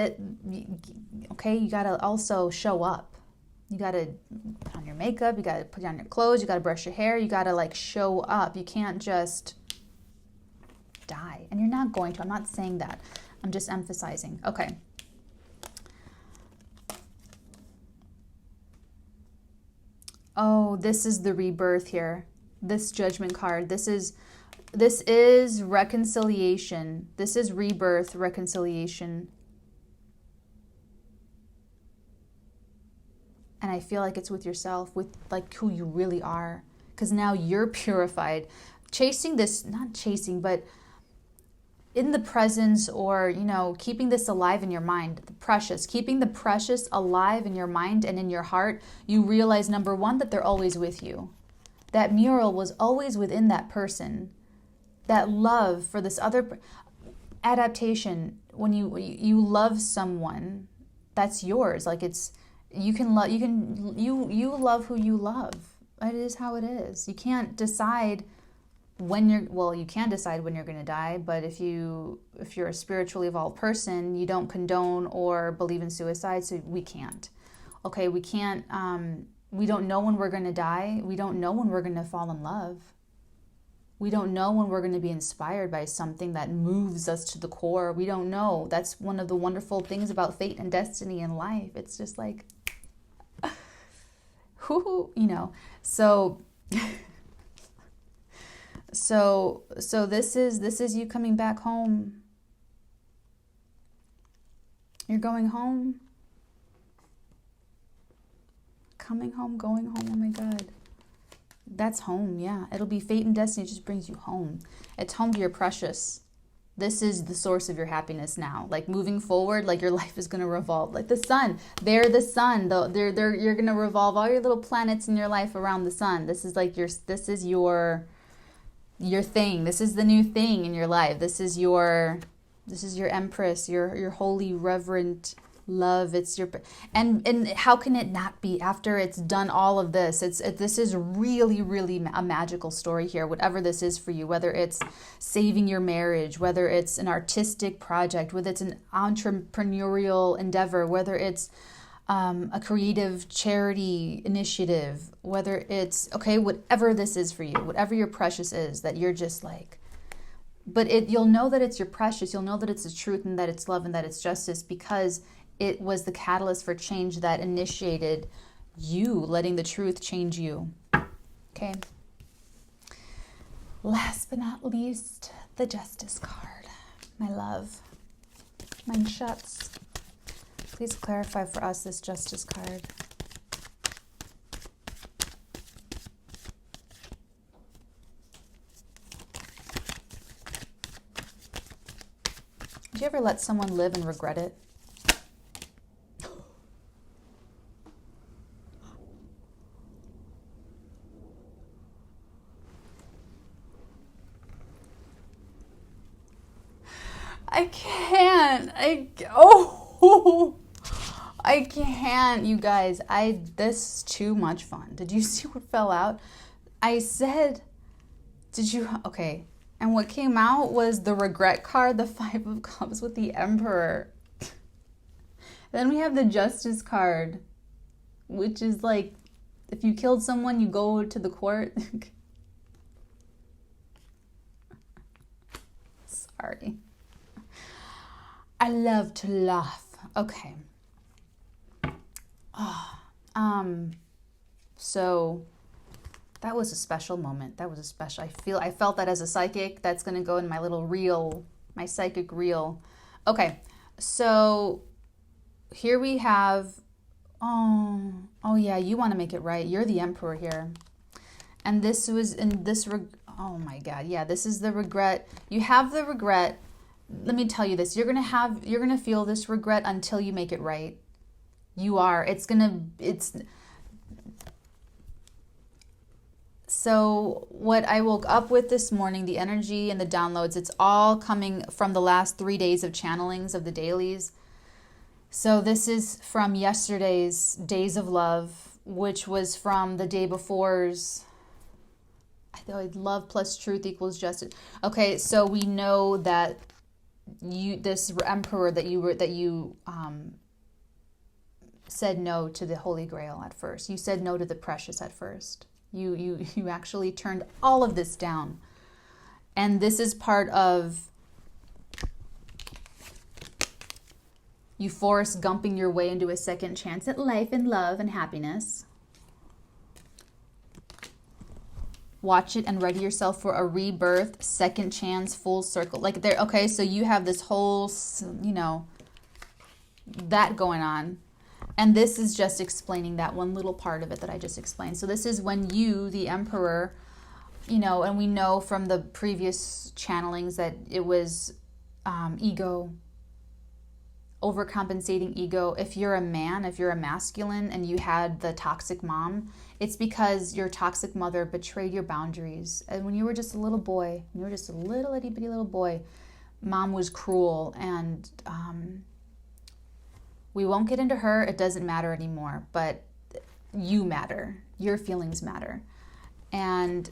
okay, you gotta also show up. You gotta put on your makeup, you gotta put on your clothes, you gotta brush your hair, you gotta like show up. You can't just die. And you're not going to. I'm not saying that. I'm just emphasizing. Okay. Oh, this is the rebirth here. This judgment card. This is reconciliation. This is rebirth, reconciliation. And I feel like it's with yourself, with like who you really are. Because now you're purified. Chasing this, not chasing, but in the presence, or, you know, keeping this alive in your mind, the precious, keeping the precious alive in your mind and in your heart, you realize, number one, that they're always with you. That mural was always within that person. That love for this other adaptation, when you love someone, that's yours. Like it's, you love who you love. It is how it is. You can't decide when you can decide when you're going to die, but if you're a spiritually evolved person, you don't condone or believe in suicide, so we can't. Okay, we can't, we don't know when we're going to die. We don't know when we're going to fall in love. We don't know when we're going to be inspired by something that moves us to the core. We don't know. That's one of the wonderful things about fate and destiny in life. It's just like, you know, so... So this is you coming back home. You're going home. Coming home, going home. Oh my God. That's home, yeah. It'll be fate and destiny. It just brings you home. It's home to your precious. This is the source of your happiness now. Like moving forward, like your life is going to revolve. Like the sun. They're the sun. You're going to revolve all your little planets in your life around the sun. This is like your thing. This is the new thing in your life. This is your empress, your holy reverent love. It's your, and how can it not be after it's done all of this? This is really, really a magical story here, whatever this is for you, whether it's saving your marriage, whether it's an artistic project, whether it's an entrepreneurial endeavor, whether it's a creative charity initiative, whether it's, okay, whatever this is for you, whatever your precious is, that you're just like, but you'll know that it's your precious, you'll know that it's the truth and that it's love and that it's justice, because it was the catalyst for change that initiated you letting the truth change you. Okay. Last but not least, the Justice card. My love. Mein Schatz. Please clarify for us this Justice card. Did you ever let someone live and regret it? I can't. I can't, you guys. This is too much fun. Did you see what fell out? I said, okay. And what came out was the regret card, the Five of Cups with the Emperor. Then we have the Justice card, which is like, if you killed someone, you go to the court. Sorry. I love to laugh. Okay. So that was a special moment. I felt that as a psychic. That's going to go in my little reel, my psychic reel. Okay. So here we have, oh yeah, you want to make it right. You're the Emperor here. And this was in this, oh my God. Yeah, this is the regret. You have the regret. Let me tell you this. You're going to feel this regret until you make it right. You are. So what I woke up with this morning, the energy and the downloads, it's all coming from the last 3 days of channelings of the dailies. So this is from yesterday's Days of Love, which was from the day before's love plus truth equals justice. Okay, so we know that this emperor that you said no to the Holy Grail at first. You said no to the precious at first. You actually turned all of this down. And this is part of you Forrest Gumping your way into a second chance at life and love and happiness. Watch it and ready yourself for a rebirth, second chance, full circle. Like there, okay, so you have this whole, that going on. And this is just explaining that one little part of it that I just explained. So this is when you, the Emperor, and we know from the previous channelings that it was ego, overcompensating ego. If you're a man, if you're a masculine and you had the toxic mom, it's because your toxic mother betrayed your boundaries. And when you were just a little boy, when you were just a little itty bitty little boy, mom was cruel. And we won't get into her. It doesn't matter anymore. But you matter. Your feelings matter. And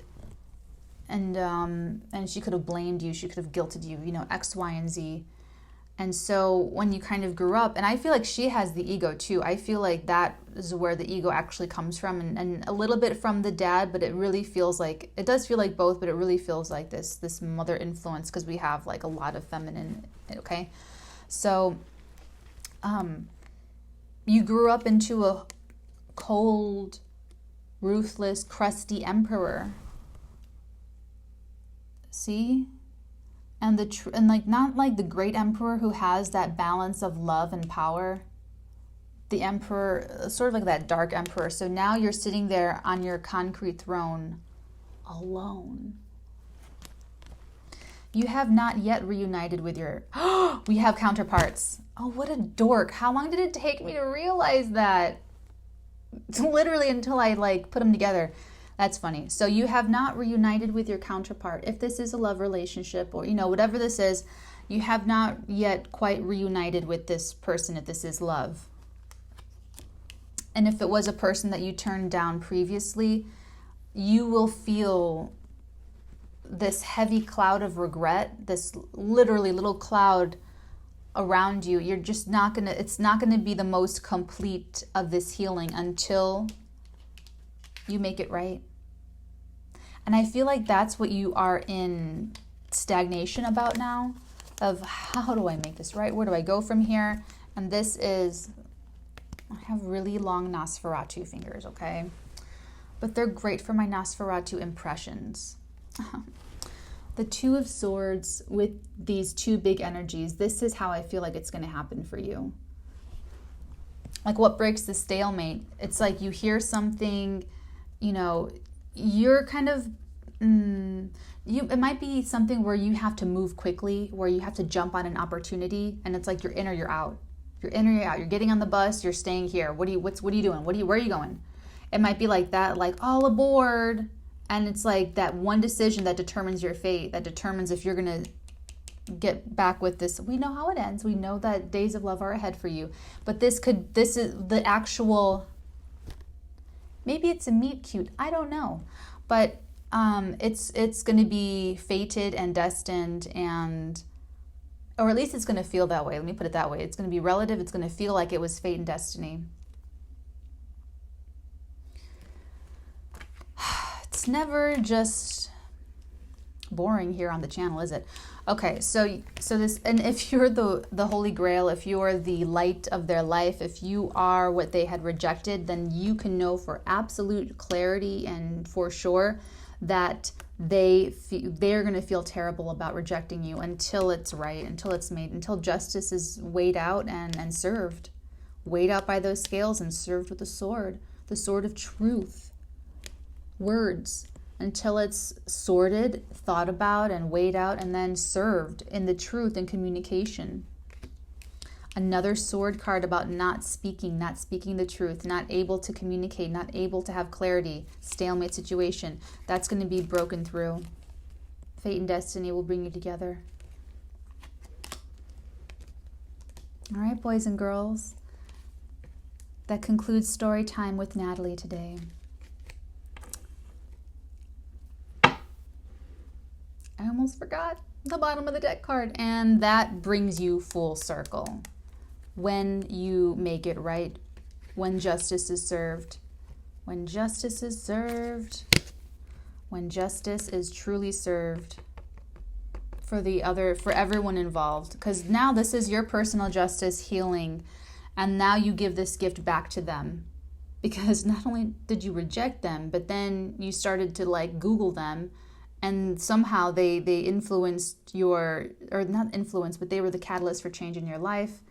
she could have blamed you. She could have guilted you. X, Y, and Z. And so when you kind of grew up, and I feel like she has the ego too. I feel like that is where the ego actually comes from, and a little bit from the dad, but it really feels like, it does feel like both, but it really feels like this mother influence, because we have like a lot of feminine, okay? So you grew up into a cold, ruthless, crusty emperor. See? And not like the great emperor who has that balance of love and power. The emperor, sort of like that dark emperor. So now you're sitting there on your concrete throne alone. You have not yet reunited with your, we have counterparts. Oh, what a dork. How long did it take me to realize that? Literally until I put them together. That's funny. So you have not reunited with your counterpart. If this is a love relationship or, whatever this is, you have not yet quite reunited with this person if this is love. And if it was a person that you turned down previously, you will feel this heavy cloud of regret, this literally little cloud around you. You're just it's not gonna be the most complete of this healing until you make it right. And I feel like that's what you are in stagnation about now, of how do I make this right? Where do I go from here? And this is, I have really long Nosferatu fingers, okay? But they're great for my Nosferatu impressions. The Two of Swords with these two big energies, this is how I feel like it's gonna happen for you. Like what breaks the stalemate? It's like you hear something, you're kind of, it might be something where you have to move quickly, where you have to jump on an opportunity, and it's like you're in or you're out. You're in or you're out. You're getting on the bus, you're staying here. What are you doing? Where are you going? It might be like that, like all aboard. And it's like that one decision that determines your fate, that determines if you're going to get back with this. We know how it ends. We know that days of love are ahead for you. But this is the actual, maybe it's a meet cute. I don't know. But it's going to be fated and destined, or at least it's going to feel that way. Let me put it that way. It's going to be relative. It's going to feel like it was fate and destiny. It's never just boring here on the channel, is it? Okay, so this, and if you're the Holy Grail, if you are the light of their life, if you are what they had rejected, then you can know for absolute clarity and for sure that they're going to feel terrible about rejecting you until it's right, until it's made, until justice is weighed out and served. Weighed out by those scales and served with the sword of truth. Words. Until it's sorted, thought about, and weighed out, and then served in the truth and communication. Another sword card about not speaking the truth, not able to communicate, not able to have clarity, stalemate situation. That's going to be broken through. Fate and destiny will bring you together. All right, boys and girls. That concludes story time with Natalie today. I almost forgot the bottom of the deck card. And that brings you full circle. When you make it right, when justice is served, when justice is served, when justice is truly served for everyone involved. Because now this is your personal justice healing, and now you give this gift back to them. Because not only did you reject them, but then you started to like Google them, and somehow they influenced or not influenced, but they were the catalyst for change in your life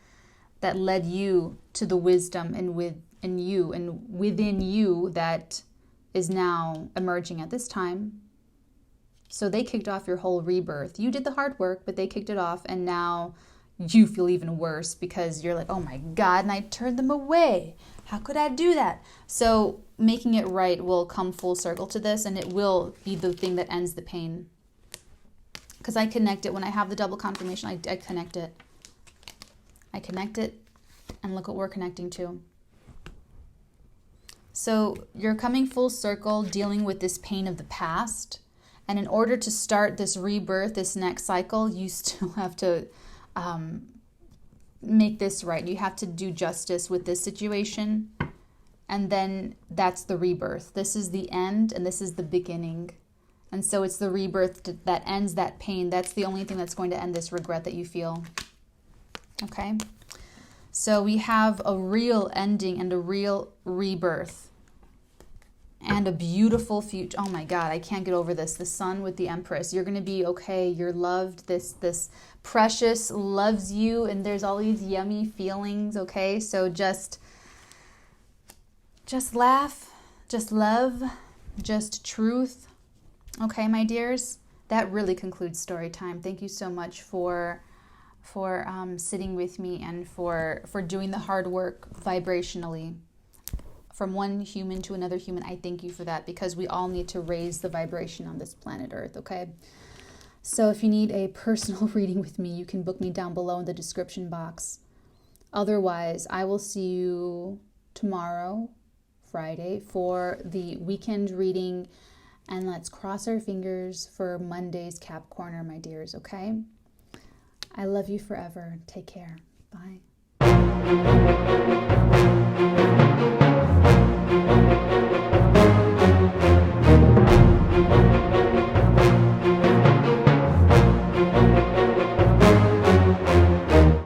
that led you to the wisdom within you that is now emerging at this time. So they kicked off your whole rebirth. You did the hard work, but they kicked it off, and now you feel even worse because you're like, oh my God, and I turned them away. How could I do that? So making it right will come full circle to this, and it will be the thing that ends the pain. Because I connect it. When I have the double confirmation, I connect it. I connect it, and look what we're connecting to. So you're coming full circle, dealing with this pain of the past. And in order to start this rebirth, this next cycle, you still have to make this right. You have to do justice with this situation. And then that's the rebirth. This is the end, and this is the beginning. And so it's the rebirth that ends that pain. That's the only thing that's going to end this regret that you feel. Okay? So we have a real ending and a real rebirth. And a beautiful future. Oh my God, I can't get over this. The sun with the Empress. You're going to be okay. You're loved. This precious loves you. And there's all these yummy feelings, okay? So just laugh. Just love. Just truth. Okay, my dears? That really concludes story time. Thank you so much for sitting with me and for doing the hard work vibrationally. From one human to another human, I thank you for that, because we all need to raise the vibration on this planet Earth, okay? So if you need a personal reading with me, you can book me down below in the description box. Otherwise, I will see you tomorrow, Friday, for the weekend reading, and let's cross our fingers for Monday's Cap Corner, my dears, okay? I love you forever. Take care. Bye.